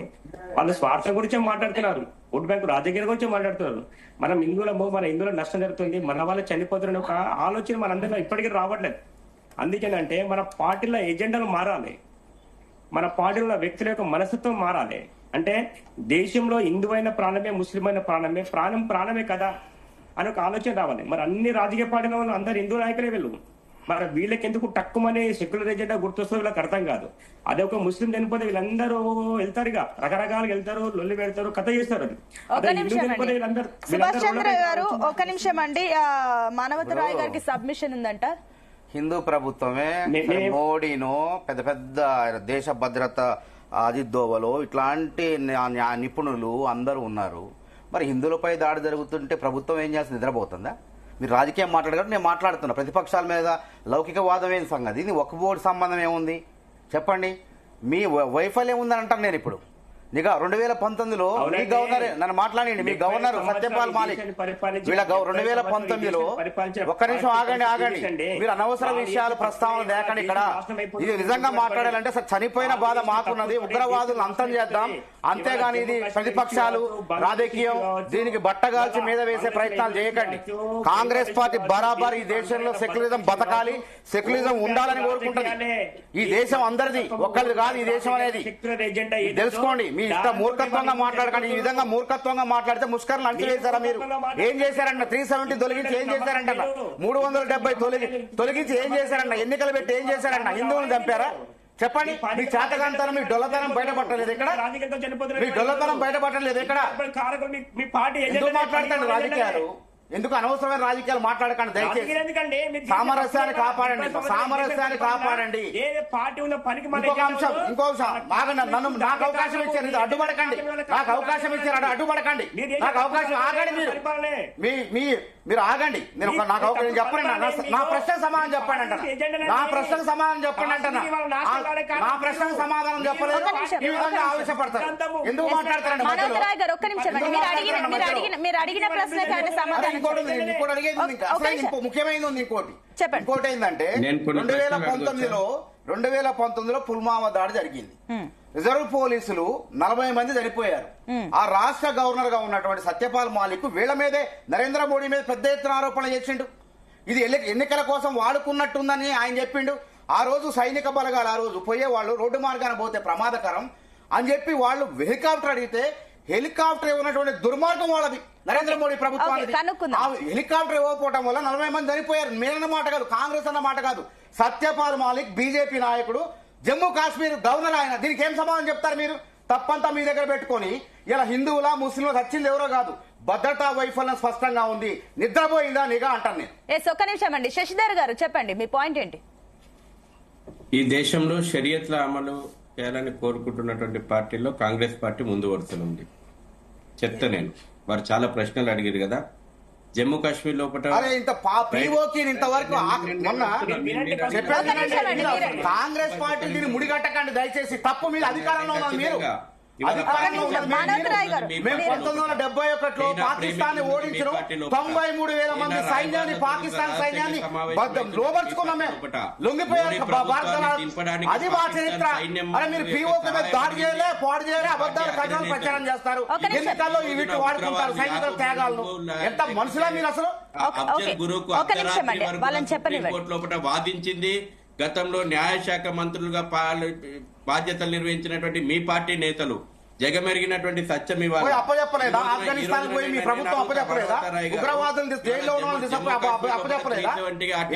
వాళ్ళు స్వార్థం గురించే మాట్లాడుతున్నారు, ఓటు బ్యాంకు రాజకీయాల గురించే మాట్లాడుతున్నారు. మన హిందువుల నష్టం జరుగుతుంది, మన వాళ్ళు చనిపోతున్న ఒక ఆలోచన మనందరిలో ఇప్పటికీ రావట్లేదు. అందుకేనంటే మన పార్టీల ఎజెండాలు మారాలి, మన పార్టీలో వ్యక్తుల యొక్క మనస్తత్వం మారాలి. అంటే దేశంలో హిందువైన ప్రాణమే, ముస్లిం అయిన ప్రాణమే, ప్రాణమే కదా అని ఒక ఆలోచన రావాలి. మరి అన్ని రాజకీయ పార్టీల వాళ్ళు అందరు హిందూ నాయకులే వెళ్ళు, మరి వీళ్ళకి ఎందుకు తక్కువనే సెక్యులర్ ఎజెండా గుర్తొస్తుందో వీళ్ళకి అర్థం కాదు. అదే ఒక ముస్లిం చనిపోతే వీళ్ళందరూ వెళ్తారు, ఇక రకరకాలుగా వెళ్తారు, లొల్లి పెడతారు, కథ చేస్తారు. సుభాష్ చంద్ర గారు ఒక్క నిమిషం అండి, మానవతరాయ్ గారికి సబ్మిషన్ ఉందంట. హిందూ ప్రభుత్వమే మోడీనో పెద్ద పెద్ద దేశ భద్రత అజిత్ దోవలో ఇట్లాంటి నిపుణులు అందరూ ఉన్నారు. మరి హిందువులపై దాడి జరుగుతుంటే ప్రభుత్వం ఏం చేస్తుంది? నిద్రపోతుందా? మీరు రాజకీయం మాట్లాడగలరు, నేను మాట్లాడుతున్నా. ప్రతిపక్షాల మీద లౌకికవాదం ఏం సంగతి? ఇది ఒక బోర్డు సంబంధం ఏముంది చెప్పండి? మీ వైఫల్యం ఉందని అంటాను నేను ఇప్పుడు. నిఘా 2019లో మీ గవర్నర్ నన్ను మాట్లాడండి, మీ గవర్నర్ సత్యపాల్ మాలిక్ వీళ్ళ 2019లో ఒక్క నిమిషం ఆగండి, మీరు అనవసర విషయాలు ప్రస్తావన లేకండి ఇక్కడ. ఇది నిజంగా మాట్లాడాలంటే చనిపోయిన బాధ మాకున్నది, ఉగ్రవాదులను అంతం చేద్దాం, అంతేగాని ఇది ప్రతిపక్షాలు రాజకీయం దీనికి బట్టగాల్చి మీద వేసే ప్రయత్నాలు చేయకండి. కాంగ్రెస్ పార్టీ బరాబర్ ఈ దేశంలో సెక్యులరిజం బతకాలి, సెక్యులరిజం ఉండాలని కోరుకుంటుంది. ఈ దేశం అందరిది, ఒక్కరిది కాదు ఈ దేశం అనేది, తెలుసుకోండి. మీ ఇష్ట మూర్ఖత్వంగా మాట్లాడకండి. ఈ విధంగా మూర్ఖత్వంగా మాట్లాడితే ముష్కర్లు అణచివేశారా? మీరు ఏం చేశారంట? 370 తొలగించి ఏం చేశారంట? 370 తొలగించి ఏం చేశారంట? ఎన్నికలు పెట్టి ఏం చేశారంట? హిందువులను చంపారా? చెప్పండి. మీ చేతగాంతనం, మీ డొల్లతనం బయటపడలేదు ఇక్కడ, మీ డొల్లతనం బయటపడలేదు ఇక్కడ. ఎందుకు మాట్లాడతాడు రాజకీయాలు? ఎందుకు అనవసరమైన రాజకీయాలు మాట్లాడకండి దయచేసి. సామరస్యాన్ని కాపాడండి, సామరస్యాన్ని కాపాడండి. ఇంకొక అంశం, నన్ను నాకు అవకాశం ఇచ్చారు, ఇది అడ్డుపడకండి. నాకు అవకాశం ఇచ్చారు, అడ్డుపడకండి. నాకు అవకాశం ఆగండి, మీరు ఆగండి. నేను నాకు అవకాశం చెప్పండి, నా ప్రశ్నకు సమాధానం చెప్పండి అంటారా? నా ప్రశ్నకు సమాధానం చెప్పండి అంటున్నా. నా ప్రశ్నకు సమాధానం చెప్పలేదు, ఈ విధంగా ఆవేశపడతారు. ఎందుకు మాట్లాడతారండి? మీరు అడిగిన ప్రశ్నకి సమాధానం ఇంకోటి అడిగేది ముఖ్యమైనది ఉంది. ఇంకోటి ఏంటంటే 2019లో పుల్వామా దాడి జరిగింది. రిజర్వ్ పోలీసులు 40 మంది చనిపోయారు. ఆ రాష్ట్ర గవర్నర్ గా ఉన్నటువంటి సత్యపాల్ మాలిక్ వీళ్ల మీదే, నరేంద్ర మోడీ మీద పెద్ద ఎత్తున ఆరోపణలు చేసిండు. ఇది ఎన్నికల కోసం వాడుకున్నట్టుందని ఆయన చెప్పిండు. ఆ రోజు సైనిక బలగాలు ఆ రోజు పోయేవాళ్ళు రోడ్డు మార్గాన పోతే ప్రమాదకరం అని చెప్పి వాళ్ళు హెలికాప్టర్ అడిగితే హెలికాప్టర్ ఇవ్వనటువంటి దుర్మార్గం వాళ్ళది, నరేంద్ర మోడీ ప్రభుత్వానికి. హెలికాప్టర్ ఇవ్వకపోవడం వల్ల 40 మంది చనిపోయారు. మేరన్న మాట కాదు, కాంగ్రెస్ అన్న మాట కాదు. సత్యపాల్ మాలిక్ బీజేపీ నాయకుడు, జమ్మూ కాశ్మీర్ గవర్నర్ ఆయన. దీనికి ఏం సమాధానం చెప్తారు మీరు? తప్పంతా మీ దగ్గర పెట్టుకొని ఇలా హిందువుల ముస్లింలు చచ్చింది ఎవరో కాదు, భద్రతా వైఫల్యం స్పష్టంగా ఉంది, నిద్రపోయిందా నిఘా అంటాను నేను. ఒక్క నిమిషం అండి, శశిధర్ గారు చెప్పండి మీ పాయింట్ ఏంటి? ఈ దేశంలో షరియత్ల అమలు చేయాలని కోరుకుంటున్నటువంటి పార్టీల్లో కాంగ్రెస్ పార్టీ ముందు వరుసలో ఉంది. చెప్తా నేను, వారు చాలా ప్రశ్నలు అడిగారు కదా. జమ్మూ కాశ్మీర్ లోపల ఇంతవరకు కాంగ్రెస్ పార్టీ దీన్ని ముడిగట్టకండి దయచేసి. తప్పు మీద అధికారంలో ఉన్నారు మీరు. మేము 1971లో పాకిస్తాన్ ఓడించిన 93,000 మంది సైన్యాన్ని, పాకిస్తాన్ సైన్యాన్ని లోపరుచుకున్నాం. మేము లొంగిపోయారు. అది మా చరిత్ర. అరే మీరు పీఓకి మీద దాడి చేయలే, పాడు చేయలే, అబద్ధాలు కథనాలు ప్రచారం చేస్తారు. ఎన్నికల్లో ఈ వీటిని వాడుకుంటారు సైనికుల త్యాగాలను. ఎంత మనుషులా మీరు అసలు? లోపల వాదించింది. గతంలో న్యాయశాఖ మంత్రులుగా బాధ్యతలు నిర్వహించినటువంటి మీ పార్టీ నేతలు జగమెరిగినటువంటి సత్యం అప్పచెప్పలేదా? ఆఫ్ఘనిస్తాన్ పోయి మీ ప్రభుత్వం అప్పచెప్పలేదా? ఉగ్రవాదులు జైల్లో ఉన్న అప్పచెప్పలేదా?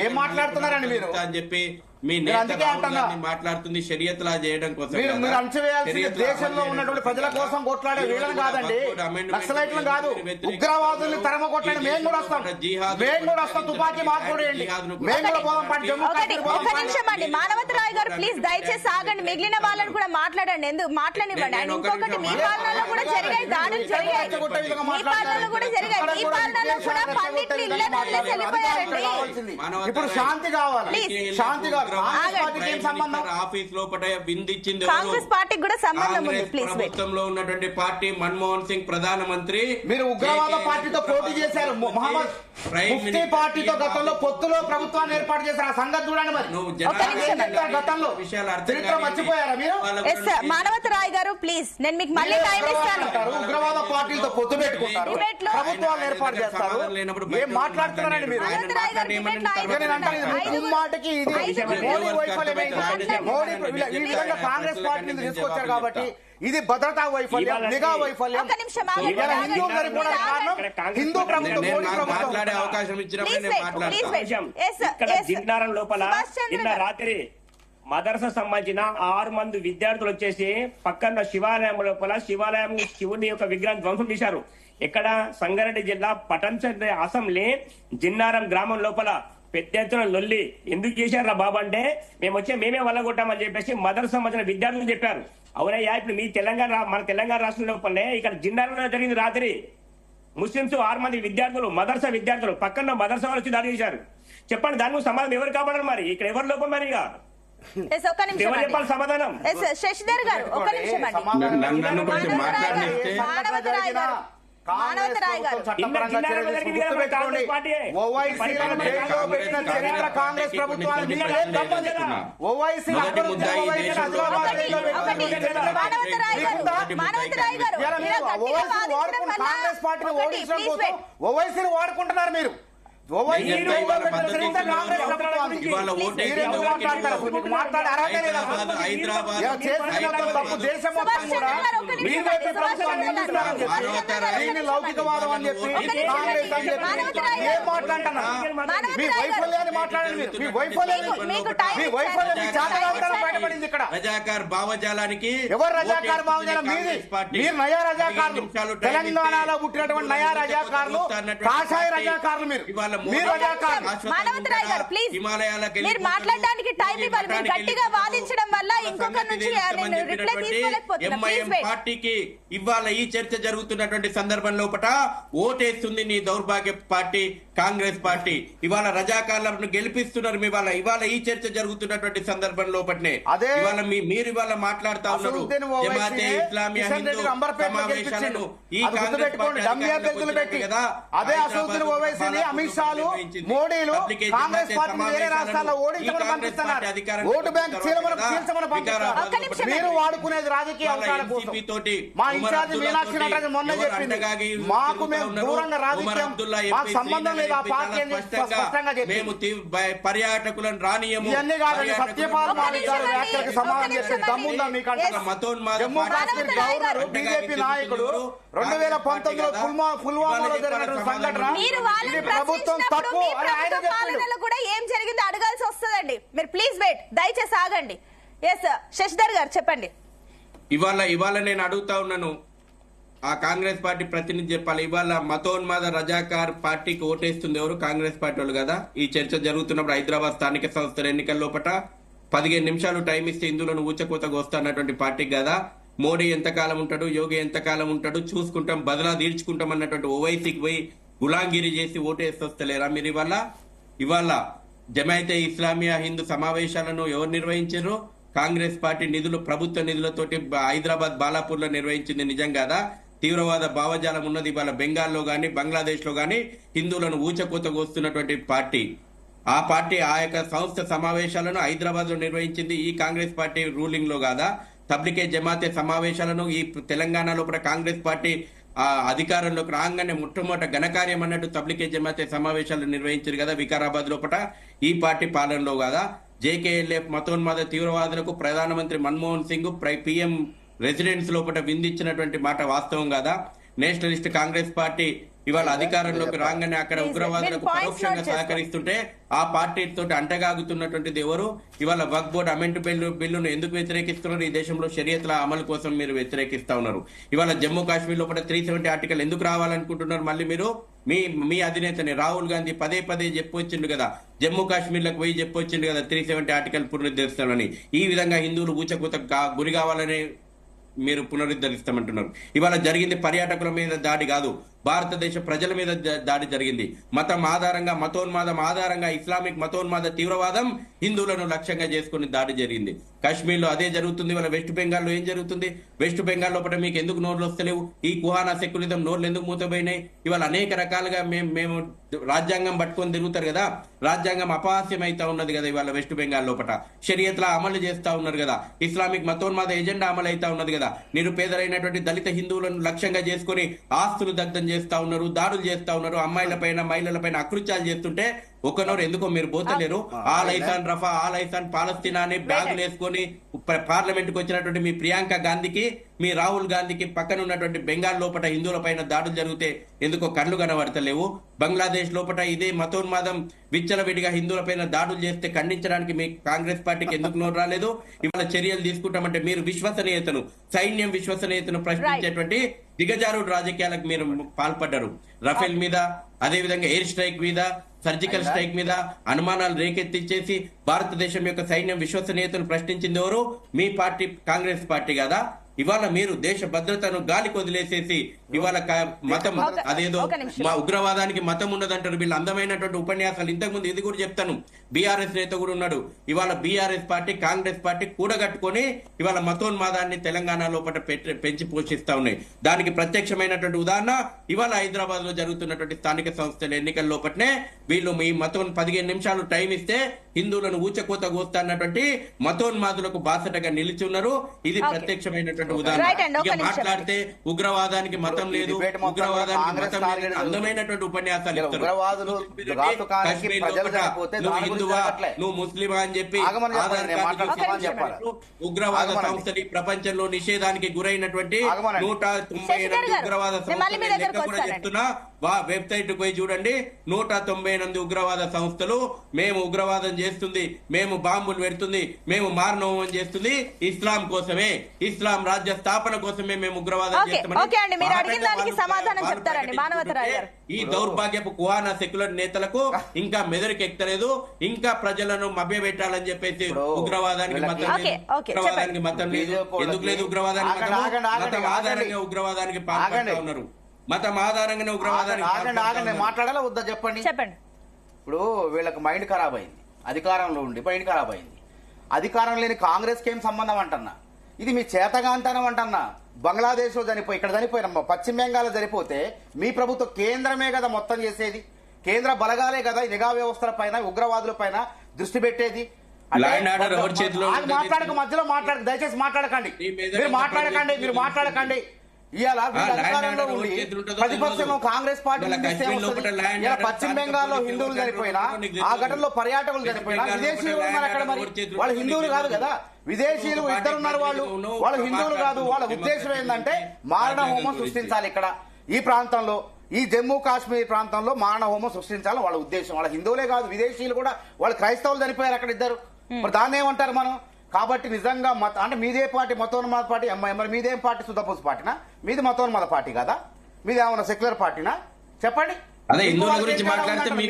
ఏం మాట్లాడుతున్నారండి మీరు? అని చెప్పి మీ నేను నేత అందుకే రాహుల్ అంటున్నా. గాంధీ మాట్లాడుతుంది షరియత్ లా చేయడం కోసం మీరు కదా. మీరు అంచవేయాల్సింది షరియత్ లా దేశంలో అమలు ఉన్నటువంటి చేయడం ప్రజల కోసం కోసం కదా. కొట్లాడే ఈ రోజు వీళ్ళని కూడా కాదండి, వక్ఫ్ amendment నక్సలైట్లను బిల్లుని కాదు, వ్యతిరేకిస్తూ ఉగ్రవాదుల్ని తరమగొట్టండి. మేము కూడా వస్తాం, మేము కూడా వస్తాం. తుపాకీ మాకు కూడా వేయండి. మేము కూడా పోదాం పండి జమ్మూ కాశ్మీర్ ఒక పోదాం. నిమిషం అండి మానవతరాయ్ గారు, ప్లీజ్ దయచేసి ఆగండి. మిగిలిన వాళ్ళని కూడా మాట్లాడండి, ఎందుకు మాట్లాడనివ్వండి. అండ్ ఇంకొకటి, మీ పాలనలో కూడా జరిగాయి, దాడులు జరిగాయి, మీ పాలనలో కూడా జరిగాయి. మీ పాలనలో కూడా పండిట్లు ఇళ్లను వదిలేసి వెళ్ళిపోయారండి. ఇప్పుడు శాంతి కావాలి, Please. శాంతి కావాలి. కాంగ్రెస్ పార్టీకి ఏం సంబంధం? ఆఫీస్ లోపల విందిచ్చింది కాంగ్రెస్ పార్టీకి కూడా సంబంధం ఉంది. Congress please wait. ప్రభుత్వంలో ఉన్నటువంటి పార్టీ మన్మోహన్ సింగ్ ప్రధానమంత్రి. మీరు ఉగ్రవాద పార్టీతో పోటీ చేశారు. మహమ్మద్ ముఫ్తీ పార్టీతో గతంలో పొత్తులో ప్రభుత్వాన్ని ఏర్పాటు చేశారు. ఆ సంగతి చూడండి. మరి నువ్వు ఒక నిమిషం. గతంలో విషయాలు అర్థం చరిత్ర కానివి. మర్చిపోయారా మీరు? ఎస్ సార్, మానవతరాయ్ గారు ప్లీజ్, నేను మీకు మళ్ళీ టైం ఇస్తాను. ఉగ్రవాద పార్టీలతో పొత్తు పెట్టుకుంటారు, డిబేట్ లో ప్రభుత్వాలు ఏర్పాటు చేస్తారు. ఏం మాట్లాడుతున్నారండి మీరు? మానవతరాయ్ గారు డిబేట్ లో ఇక నేను అంటాను, ఇది ముమ్మాటికి ఇది మోడీ వైఫల్యమైంది. మోడీ ఈ విధంగా కాంగ్రెస్ పార్టీ నుంచి తీసుకొచ్చారు కాబట్టి ఇది భద్రతా వైఫల్యం, నిఘా వైఫల్యం. ఒక్క నిమిషం ఆగండి. ఇలా హిందువులందరికీ కూడా కారణం హిందూ ప్రభుత్వం, నేను మోడీ నాకు మాట్లాడే ప్రభుత్వం. అవకాశం ఇచ్చినప్పుడు Please నేను wait, please మాట్లాడతాను. wait. Yes, sir. ఇక్కడ Yes, sir. జిన్నారం లోపల సుభాష్ చంద్ర నిన్న గారు. రాత్రి మదర్సా సంబంధించిన 6 మంది విద్యార్థులు వచ్చేసి పక్కన శివాలయం లోపల శివుని యొక్క విగ్రహం ధ్వంసం చేశారు. ఇక్కడ సంగారెడ్డి జిల్లా పటంచెర్ల అసెంబ్లీ జిన్నారం గ్రామం లోపల పెద్ద ఎత్తున లొల్లి ఎందుకు చేశారా బాబు అంటే, మేమే వల్లగొట్టామని చెప్పేసి మదర్సా సంబంధించిన విద్యార్థులు చెప్పారు. అవునయ్యా, ఇప్పుడు మన తెలంగాణ రాష్ట్రం లోపలనే ఇక్కడ జిన్నారంలో జరిగింది రాత్రి. ముస్లింస్ 6 మంది విద్యార్థులు, మదర్సా విద్యార్థులు పక్కన మదర్సా వాళ్ళు వచ్చి దాడి చేశారు. చెప్పండి, దానికి సమాధానం ఎవరు కాపాడారు? మరి ఇక్కడ ఎవరు లోపం? మరి ఇక Yes, ఒక్క నిమిషం ఎవరు అండి. చెప్పాలి సమాధానం? Yes, sir. శశిధర్ గారు ఒక నిమిషం అండి. నన్ను కొంచెం మాట్లాడనిస్తే. మానవతరాయ్ గారు, మానవతరాయ్ గారు. చట్టపరంగా చర్యలు తీసుకుని గుర్తుపెట్టుకోండి. ఓవైసీలను జైల్లో పెట్టిన చరిత్ర కాంగ్రెస్ ప్రభుత్వానికి మీకు లేదు, తప్పదు. ఓవైసీ మొదటి ముద్దాయి మానవతరాయ్ గారు, మానవతరాయ్ గారు, ఇలా ఇలా మీరు గట్టిగా ఓవైసీని వాదించడం వాడుకుని వల్ల కాంగ్రెస్ పార్టీని ఒకటి, ఓడించడం please కోసం wait. ఓవైసీని వాడుకుంటున్నారు మీరు. ఓవైసీ నేను జైల్లో ఇవాళ పెట్టిన మద్దతు చరిత్ర కాంగ్రెస్ ప్రభుత్వానికి. ఇవాళ ఓటేసి మీరు ఎందుకు మాట్లాడతారు? మీకు మాట్లాడే అర్హత లేదు అసలు. హైదరాబాద్ ఇలా చేస్తున్న తప్పు దేశం మొత్తం కూడా మీరు వైపు ప్రభుత్వాన్ని నిందిస్తారని చెప్పి, దీన్ని లౌకికవాదం అని చెప్పి, కాంగ్రెస్ అని చెప్పి ఏం మాట్లాడుతున్నారు? మీ వైఫల్యాన్ని మాట్లాడండి. మీరు మీ వైఫల్యాన్ని మీ వైఫల్యం మీ చాటగాంతరం బయటపడింది ఇక్కడ. రజాకార్ భావజాలానికి ఎవరు రజాకార్ భావజాలం? మీది. మీరు నయా రజాకార్లు, తెలంగాణలో పుట్టినటువంటి నయా రజాకార్లు, కాషాయ రజాకార్లు. మీరు రజాకార్లు. మానవతరాయ్ గారు ప్లీజ్, మీరు మాట్లాడడానికి టైం ఇవ్వాలి. మీరు గట్టిగా వాదించడం వల్ల ఇంకొక నుంచి నేను రిప్లై తీసుకోలేకపోతున్నా. Please wait. పార్టీకి ఇవాళ ఈ చర్చ జరుగుతున్నటువంటి సందర్భం లోపల ఓటేస్తుంది నీ దౌర్భాగ్య పార్టీ కాంగ్రెస్ పార్టీ. ఇవాళ రజాకార్లను గెలిపిస్తున్నారు. ఇవాళ ఈ చర్చ జరుగుతున్నటువంటి సందర్భం లోపలనే అదే మీరు ఇవాళ మాట్లాడుతా ఉన్నారు. జమాతే ఇస్లామియా హిందూ సమావేశాలను ఈ కాంగ్రెస్ పార్టీ కదా. అదే అసదుద్దీన్ ఓవైసీని అమిత్ షాలు, మోడీలు కాంగ్రెస్ పార్టీ వేరే రాష్ట్రాల్లో ఓడించమని పంపిస్తున్నారు. ఓటు బ్యాంక్ చీలమని పంపిస్తున్నారు. మీరు వాడుకునేది రాజకీయ అవసరాల కోసం. మా ఇన్ఛార్జి మీనాక్షి నటరాజన్ మొన్న చెప్పింది, మాకు మేము దూరంగా రాజకీయం మాకు సంబంధం లేదు. ఆ పార్టీ అని స్పష్టంగా చెప్పింది. పర్యాటకులను రానియము. ఇవన్నీ కాదండి. సత్యపాల్ మాలిక్ గారు వ్యాఖ్యలకు సమాధానం చేసే దమ్ముందా మీకంటే? జమ్మూ కాశ్మీర్ గవర్నర్ బీజేపీ నాయకుడు 2019లో పుల్వామాలో జరిగిన సంఘటన ఇది ప్రభుత్వం తప్పు అని ఆయన చెప్పిండు. పాలనలో కూడా ఏం జరిగిందో అడగాల్సి వస్తుందండి. మీరు ప్లీజ్ వెయిట్, దయచేసి ఆగండి. ఎస్ శశిధర్ గారు చెప్పండి. ఇవాళ నేను అడుగుతా ఉన్నాను, ఆ కాంగ్రెస్ పార్టీ ప్రతినిధి చెప్పాలి. ఇవాళ మతోన్మాద రజాకార్ పార్టీకి ఓటేస్తుంది ఎవరు? కాంగ్రెస్ పార్టీ వాళ్ళు కదా. ఈ చర్చ జరుగుతున్నప్పుడు హైదరాబాద్ స్థానిక సంస్థల ఎన్నికల లోపల 15 నిమిషాలు టైం ఇస్తే హిందువులను ఊచకోతకు వస్తున్నటువంటి పార్టీకి కదా. మోడీ ఎంతకాలం ఉంటాడు, యోగి ఎంతకాలం ఉంటాడు, చూసుకుంటాం, బదలా తీర్చుకుంటాం అన్నటువంటి ఓవైసీకి పోయి గులాంగిరి చేసి ఓటేసి వస్తలేరా మీరు? ఇవాళ జమాయితే ఇస్లామియా హిందూ సమావేశాలను ఎవరు నిర్వహించారు? కాంగ్రెస్ పార్టీ నిధులు, ప్రభుత్వ నిధులతోటి హైదరాబాద్ బాలాపూర్ లో నిర్వహించింది. నిజం కాదా? తీవ్రవాద భావజాలం ఉన్నది ఇవాళ బెంగాల్లో గాని బంగ్లాదేశ్ లో గాని హిందువులను ఊచకోతకు వస్తున్నటువంటి పార్టీ. ఆ పార్టీ ఆ యొక్క సంస్థ సమావేశాలను హైదరాబాద్ లో నిర్వహించింది ఈ కాంగ్రెస్ పార్టీ రూలింగ్ లో కాదా? తబ్లికే జమాతే సమావేశాలను ఈ తెలంగాణలో కూడా కాంగ్రెస్ పార్టీ అధికారంలోకి రాగానే మొట్టమొదట ఘనకార్యం అన్నట్టు తబ్లికే జమాతే సమావేశాలు నిర్వహించారు కదా వికారాబాద్ లోపల ఈ పార్టీ పాలనలో కదా. జేకేఎల్ఎఫ్ మతోన్మాద తీవ్రవాదులకు ప్రధానమంత్రి మన్మోహన్ సింగ్ PM రెసిడెన్స్ లోపల విందించినటువంటి మాట వాస్తవం కదా. నేషనలిస్ట్ కాంగ్రెస్ పార్టీ ఇవాళ అధికారంలోకి రాగానే అక్కడ ఉగ్రవాదులకు పరోక్షంగా సహకరిస్తుంటే ఆ పార్టీతో అంటగాగుతున్నటువంటిది ఎవరు? ఇవాళ వక్ఫ్ బోర్డు అమెండ్మెంట్ బిల్లును ఎందుకు వ్యతిరేకిస్తున్నారు? ఈ దేశంలో షరియత్ల అమలు కోసం మీరు వ్యతిరేకిస్తా ఉన్నారు. ఇవాళ జమ్మూ కాశ్మీర్ లోపల 370 ఆర్టికల్ ఎందుకు రావాలనుకుంటున్నారు? మళ్ళీ మీరు మీ అధినేతని రాహుల్ గాంధీ పదే చెప్పొచ్చిండు కదా, జమ్మూ కాశ్మీర్లకు పోయి చెప్పొచ్చిండు కదా 370 ఆర్టికల్ పునరుద్ధరిస్తామని. ఈ విధంగా హిందువులు ఊచకూత గురి కావాలని మీరు పునరుద్ధరిస్తామంటున్నారు. ఇవాళ జరిగింది పర్యాటకుల మీద దాడి కాదు, భారతదేశ ప్రజల మీద దాడి జరిగింది. మతం ఆధారంగా, మతోన్మాదం ఆధారంగా, ఇస్లామిక్ మతోన్మాద తీవ్రవాదం హిందువులను లక్ష్యంగా చేసుకుని దాడి జరిగింది. కాశ్మీర్ లో అదే జరుగుతుంది. ఇవాళ వెస్ట్ బెంగాల్లో ఏం జరుగుతుంది? వెస్ట్ బెంగాల్ లోపల మీకు ఎందుకు నోర్లు వస్తలేవు? ఈ కుహానా సెక్యులిజం నోర్లు ఎందుకు మూతపోయినాయి? ఇవాళ అనేక రకాలుగా మేము రాజ్యాంగం పట్టుకొని తిరుగుతారు కదా, రాజ్యాంగం అపహాస్యం అయితా ఉన్నది కదా. ఇవాళ వెస్ట్ బెంగాల్ లోపల షరియత్లా అమలు చేస్తా ఉన్నారు కదా, ఇస్లామిక్ మతోన్మాద ఎజెండా అమలు అయితా ఉన్నది కదా. నిరుపేదలైనటువంటి దళిత హిందువులను లక్ష్యంగా చేసుకుని ఆస్తులు దగ్ధం చేస్తా ఉన్నారు, దాడులు చేస్తా ఉన్నారు, అమ్మాయిల పైన మహిళల పైన అకృత్యాలు చేస్తుంటే ఒకనోరు ఎందుకో మీరు పోతలేరు? ఆల్ ఐసాన్ రఫా, ఆల్ ఐసాన్ పాలస్తీనా అని బ్యాగులు వేసుకొని పార్లమెంట్ కు వచ్చినటువంటి మీ ప్రియాంక గాంధీకి, మీ రాహుల్ గాంధీకి పక్కన ఉన్నటువంటి బెంగాల్ లోపల హిందువుల పైన దాడులు జరిగితే ఎందుకో కళ్ళు కనబడతలేవు? బంగ్లాదేశ్ లోపల ఇదే మతోన్మాదం విచ్చలవిడిగా హిందువుల పైన దాడులు చేస్తే ఖండించడానికి మీ కాంగ్రెస్ పార్టీకి ఎందుకు నోరు రాలేదు? ఇవాళ చర్యలు తీసుకుంటామంటే మీరు విశ్వసనీయతను, సైన్యం విశ్వసనీయతను ప్రశ్నించేటువంటి దిగజారుడు రాజకీయాలకు మీరు పాల్పడ్డారు. రఫేల్ మీద, అదే విధంగా ఎయిర్ స్ట్రైక్ మీద, సర్జికల్ స్ట్రైక్ మీద అనుమానాలు రేకెత్తించేసి భారతదేశం యొక్క సైన్యం విశ్వసనీయతను ప్రశ్నించింది ఎవరు? మీ పార్టీ, కాంగ్రెస్ పార్టీ కదా. ఇవాళ మీరు దేశ భద్రతను గాలికి వదిలేసేసి ఇవాళ మతం, అదేదో మా ఉగ్రవాదానికి మతం ఉన్నదంటారు. వీళ్ళు అందమైనటువంటి ఉపన్యాసాలు. ఇంతకుముందు ఇది కూడా చెప్తాను, బీఆర్ఎస్ నేత కూడా ఉన్నాడు. ఇవాళ బీఆర్ఎస్ పార్టీ, కాంగ్రెస్ పార్టీ కూడగట్టుకొని ఇవాళ మతోన్మాదాన్ని తెలంగాణ లోపల పెంచి పోషిస్తా ఉన్నాయి. దానికి ప్రత్యక్షమైనటువంటి ఉదాహరణ ఇవాళ హైదరాబాద్ లో జరుగుతున్నటువంటి స్థానిక సంస్థల ఎన్నికల లోపలనే వీళ్ళు మీ మతం 15 నిమిషాలు టైం ఇస్తే హిందువులను ఊచకోత కోస్తా అన్నటువంటి మతోన్మాదులకు బాసటగా నిలిచి ఉన్నారు. ఇది ప్రత్యక్షమైనటువంటి ఉదాహరణ. ఇక మాట్లాడితే ఉగ్రవాదానికి మతం లేదు, ఉగ్రవాదానికి మతం లేదు, అందమైనటువంటి ఉపన్యాసాలు ఇస్తారు. కాశ్మీర్ లోపల నువ్వు హిందువా, నువ్వు ముస్లిమా అని చెప్పి ఆధార్ కార్డు ఉగ్రవాద సంస్థని ప్రపంచంలో నిషేధానికి గురైనటువంటి 198 ఉగ్రవాద సంస్థలు లెక్క కూడా చెప్తున్నా. వెబ్సైట్ పోయి చూడండి, 198 ఉగ్రవాద సంస్థలు. మేము ఉగ్రవాదం చేస్తుంది, మేము బాంబులు పెడుతుంది, మేము మారణహోమం చేస్తుంది ఇస్లాం కోసమే, ఇస్లాం రాజ్య స్థాపన కోసమే మేము ఉగ్రవాదం చేస్తామని. ఈ దౌర్భాగ్యపు కుహానా సెక్యులర్ నేతలకు ఇంకా మెదడుకి ఎక్కలేదు, ఇంకా ప్రజలను మభ్యపెట్టాలని చెప్పేసి ఉగ్రవాదానికి మతం లేదు, ఉగ్రవాదానికి మతం లేదు. ఎందుకు లేదు ఉగ్రవాదానికి మతం? మతం ఆధారంగా ఉగ్రవాదానికి పాల్పడుతూ ఉన్నారు. మతం ఆధారంగానే ఉగ్రవాదానికి మాట్లాడాలా వద్దా చెప్పండి. ఇప్పుడు వీళ్ళకి మైండ్ ఖరాబ్ అయింది, అధికారంలో ఉండి మైండ్ ఖరాబ్ అయింది. అధికారం లేని కాంగ్రెస్ కి ఏం సంబంధం అంటున్నా? ఇది మీ చేతగాంతనం అంటన్నా. బంగ్లాదేశ్ లో చనిపోయి, ఇక్కడ చనిపోయినమ్మా, పశ్చిమ బెంగాల్ చనిపోతే మీ ప్రభుత్వం కేంద్రమే కదా మొత్తం చేసేది, కేంద్ర బలగాలే కదా నిఘా వ్యవస్థల పైన, ఉగ్రవాదుల పైన దృష్టి పెట్టేది. మాట్లాడక మధ్యలో దయచేసి మాట్లాడకండి, మీరు మాట్లాడకండి. ఇవాళ అధికారంలో ఉండి ప్రతిపక్షంలో కాంగ్రెస్ పార్టీ పశ్చిమ బెంగాల్లో హిందువులు చనిపోయినా, ఆ ఘటనలో పర్యాటకులు చనిపోయినా విదేశీయులు ఉన్నారు అక్కడ. మరి వాళ్ళు హిందువులు కాదు కదా, విదేశీయులు ఇద్దరున్నారు. వాళ్ళు హిందువులు కాదు. వాళ్ళ ఉద్దేశం ఏంటంటే మారణ హోమం సృష్టించాలి ఇక్కడ, ఈ ప్రాంతంలో, ఈ జమ్మూ కాశ్మీర్ ప్రాంతంలో మారణ హోమం సృష్టించాలి వాళ్ళ ఉద్దేశం. వాళ్ళ హిందువులే కాదు, విదేశీయులు కూడా, వాళ్ళు క్రైస్తవులు చనిపోయారు అక్కడ ఇద్దరు. మరి దాన్ని ఏమంటారు మనం? కాబట్టి నిజంగా అంటే మీదే పార్టీ మతోన్మాద పార్టీ, మరి మీదేం పార్టీ? సుద్దపూస్ పార్టీనా? మీది మతోన్మాద పార్టీ కదా? మీది ఏమన్నా సెక్యులర్ పార్టీనా? చెప్పండి.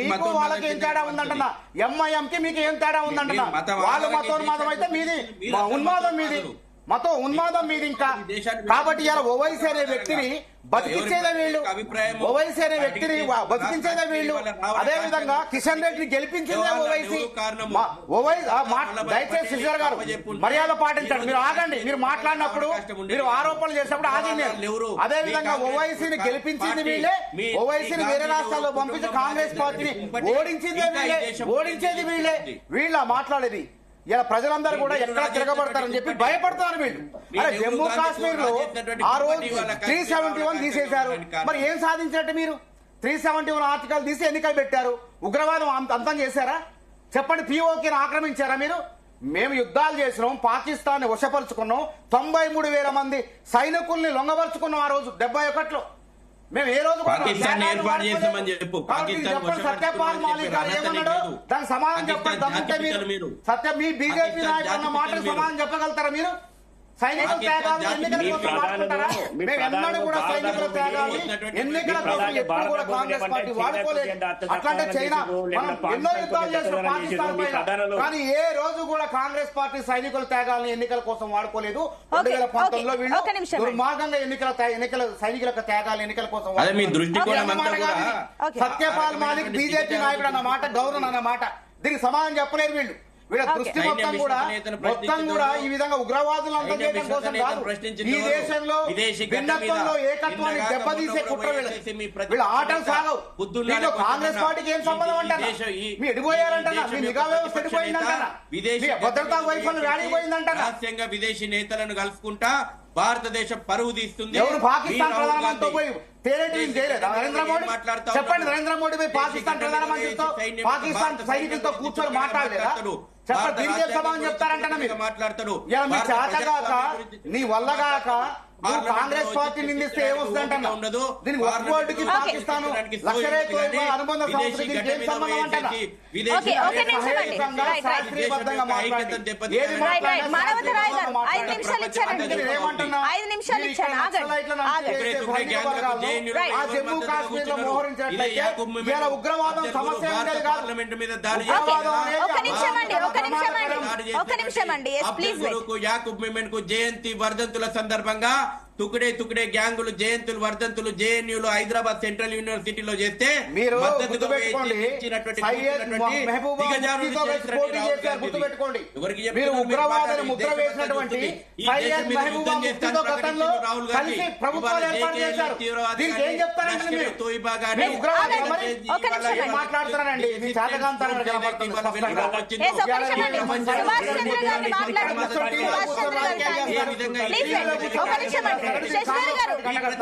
మీకు వాళ్ళకి ఏం తేడా ఉందంటున్నా? ఎంఐఎంకి మీకు ఏం తేడా ఉందంటున్నా? వాళ్ళు మతోన్మాదం అయితే మీది ఉన్మాదం, మీది ఉన్మాదం మీది ఇంకా. కాబట్టి ఇలా ఓవైసీ అనే వ్యక్తిని బతికించేదే వీళ్ళు, ఓవైసీ అనే వ్యక్తిని బతికించేదే వీళ్ళు. అదే విధంగా కిషన్ రెడ్డిని గెలిపించేదే ఓవైసీ. దయచేసి శ్రీధర్ గారు మర్యాద పాటించండి. మీరు ఆగండి. మీరు మాట్లాడినప్పుడు, మీరు ఆరోపణలు చేసినప్పుడు ఆగండి. అదే విధంగా ఓవైసీని గెలిపించింది వీళ్ళే, ఓవైసీని వేరే రాష్ట్రాల్లో పంపించి కాంగ్రెస్ పార్టీని ఓడించిందే వీళ్ళే, ఓడించేది వీళ్ళే. వీళ్ళ మాట్లాడేది ఇలా ప్రజలందరూ కూడా ఎక్కడ తిరగబడతారని చెప్పి భయపడతారు వీళ్ళు. అరే జమ్మూ కాశ్మీర్ లో ఆ రోజు 371 తీసేశారు. మరి ఏం సాధించినట్టు మీరు? 371 ఆర్టికల్ తీసి ఎన్నికలు పెట్టారు. ఉగ్రవాదం అంతం చేశారా? చెప్పండి. పిఓకేని ఆక్రమించారా మీరు? మేము యుద్ధాలు చేసినాం, పాకిస్తాన్ ని వశపరుచుకున్నాం, 93,000 మంది సైనికుల్ని లొంగబరుచుకున్నాం ఆ రోజు 71లో. మేము ఏ రోజు కూడా పాకిస్తాన్ త్యాగాలను ఏర్పాటు వాడుకోలేదు. చేస్తామని చెప్పు. కాబట్టి పాకిస్తాన్ చెప్పండి, వశపరుచుకోమని సత్యపాల్ మాలిక్ గారు చెప్పే ఏమన్నాడు? అర్హత లేదు. దానికి సమాధానం పాకిస్తాన్ చెప్పండి. దమ్ముంటే జాతి మీరు పిల్లలు మీ బీజేపీ పాకిస్తాన్ నాయకులు అన్న జాతి మాటలు పిల్లలు సమాధానం చెప్పగలుగుతారా మీరు? సైనికుల త్యాగాలు ఎన్నికల మీ కోసం వాడుకుంటారా? ప్రధానులు, మీ మేము ఎన్నడూ కూడా ప్రధానులు సైనికుల త్యాగాలు ఎన్నికల కోసం ఎప్పుడు కూడా కాంగ్రెస్ పార్టీ వాడుకోలేదు. అట్లాంటి చైనా మనం ఎన్నో యుద్ధాలు చేసిన పాకిస్తాన్ పైన, కానీ ఏ రోజు కూడా కాంగ్రెస్ పార్టీ సైనికుల త్యాగాలను ఎన్నికల కోసం వాడుకోలేదు. 2019లో వీళ్ళు ఒక నిమిషం. దుర్మార్గంగా ఎన్నికల సైనికుల త్యాగాలు ఎన్నికల కోసం అదే మీ దృష్టికోణం అంతా కూడా సత్యపాల్ మాలిక్ బీజేపీ నాయకుడు అన్న మాట గౌరవం అన్న మాట, దీనికి సమాధానం చెప్పలేరు వీళ్ళు. వీళ్ళ దృష్టి మొత్తం కూడా ఈ విధంగా ఉగ్రవాదులు అంతర్జాతం కోసం కాదు. ఈ దేశంలో భిన్నత్వంలో ఏకత్వాన్ని దెబ్బతీసే కుట్ర వీళ్ళ ఆటలు సాగవు. దీంట్లో కాంగ్రెస్ పార్టీకి ఏం సంబంధం అంటారా? మీ ఎడిపోయారంటారా? మీ నిఘా వ్యవస్థ ఎడిపోయిందంటారా? మీ భద్రతా వైఫల్యం రాడిపోయిందంటారా? రహస్యంగా విదేశీ నేతలను కలుసుకుంటా భారతదేశం పరువు తీస్తుంది. ఎవరు పాకిస్తాన్ ప్రధానమంత్రితో పోయి తేలేటివి చేయలేదు నరేంద్ర మోడీ? చెప్పండి, నరేంద్ర మోడీ పోయి పాకిస్తాన్ ప్రధానమంత్రితో పాకిస్తాన్ సైనికులతో కూర్చొని మాట్లాడలేదా? చెప్పండి, దీనికి సమాధానం చెప్తారంటనా మీరు? మాట్లాడతాడు. ఇలా మీ చేతగాక నీ వల్లగాక నువ్వు కాంగ్రెస్ పార్టీ నిందిస్తే ఏమొస్తుందంటున్నా? దీనికి ఒక్కోటికి పాకిస్తాన్ అనుబంధ సంస్థకి దీనికి ఏం సంబంధం అంటున్నా? శాస్త్రీయబద్ధంగా మాట్లాడండి. ఏది మాట్లాడినా మానవతరాయ్ గారు 5 నిమిషాలు ఇచ్చారండి. ఏమంటున్నా? 5 నిమిషాలు ఇచ్చాను. ఆ జమ్మూ కాశ్మీర్ లో మోహరించినట్లయితే ఇలా ఉగ్రవాదం సమస్య ఉండేది కాదు. ఒక నిమిషం అండి. ప్లీజ్ యాకూబ్ మూవ్మెంట్ కు జయంతి వర్ధంతుల సందర్భంగా తుకడే తుకడే గ్యాంగులు జయంతులు వర్ధంతులు జేఎన్యూలో హైదరాబాద్ సెంట్రల్ యూనివర్సిటీలో చేస్తే మీరు గుర్తుపెట్టుకోండి, గుర్తుపెట్టుకోండి, మీరు ఉగ్రవాదాన్ని ముద్ర వేసినటువంటి సయ్యద్ మహబూబా ముఫ్తీతో గతంలో కలిసి ప్రభుత్వాలు ఏర్పాటు చేశారు. దీనికి ఏం చెప్తారంటే మీరు మాట్లాడుతున్నారండి? మీ చేతకాంతాన్ని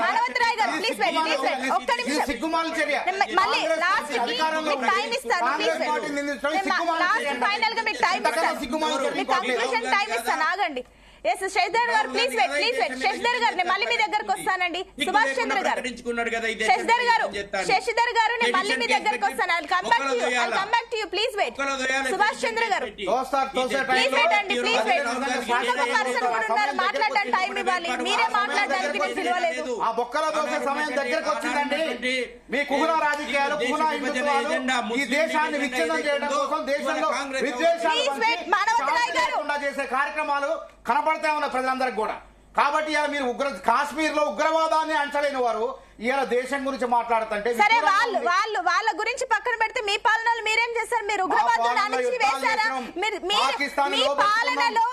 మానవతరాయ్ గారు ప్లీజ్ ఒక్క నిమిషం. సిగ్గుమాల చర్య. మళ్ళీ లాస్ట్ కి మీకు టైం ఇస్తాను. లాస్ట్ ఫైనల్ గా మీకు టైం ఇస్తాను. మీకు కంక్లూజన్ టైం ఇస్తాను. ఆగండి. శశిధర్ గారు ప్లీజ్ వెయిట్. శశిధర్ గారు నేను మళ్ళీ మీ దగ్గరకు వస్తానండి. సుభాష్ చంద్ర గారు, శశిధర్ గారు నేను మళ్ళీ మీ దగ్గరకు వస్తాను. Come back to you please wait. Subhash Chandra గారు ప్లీజ్ వెయిట్ అండి. Please wait. ఇంకొక పర్సన్ కూడా ఉన్నారు, మాట్లాడడానికి టైం ఇవ్వాలి. మీరే మాట్లాడడానికి నేను పిలవలేదు. ఆ బొక్కల దోసే సమయం దగ్గరకు వచ్చిందండి. మీ కుహునా రాజకీయాలు, కుహునా హిందుత్వాలు ఈ దేశాన్ని విచ్ఛిన్నం చేయడం కోసం దేశంలో విద్వేషాలు చేసే కార్యక్రమాలు కనపడతా ఉన్నాయి ప్రజలందరికీ కూడా. కాబట్టి ఇలా మీరు కాశ్మీర్ లో ఉగ్రవాదాన్ని అంచలేని వారు ఇలా దేశం గురించి మాట్లాడుతుంటే సరే, వాళ్ళ గురించి పక్కన పెడితే మీ పాలనలో మీరేం చేశారు? మీరు ఉగ్రవాదులను అణిచి వేశారా? మీ పాలనలో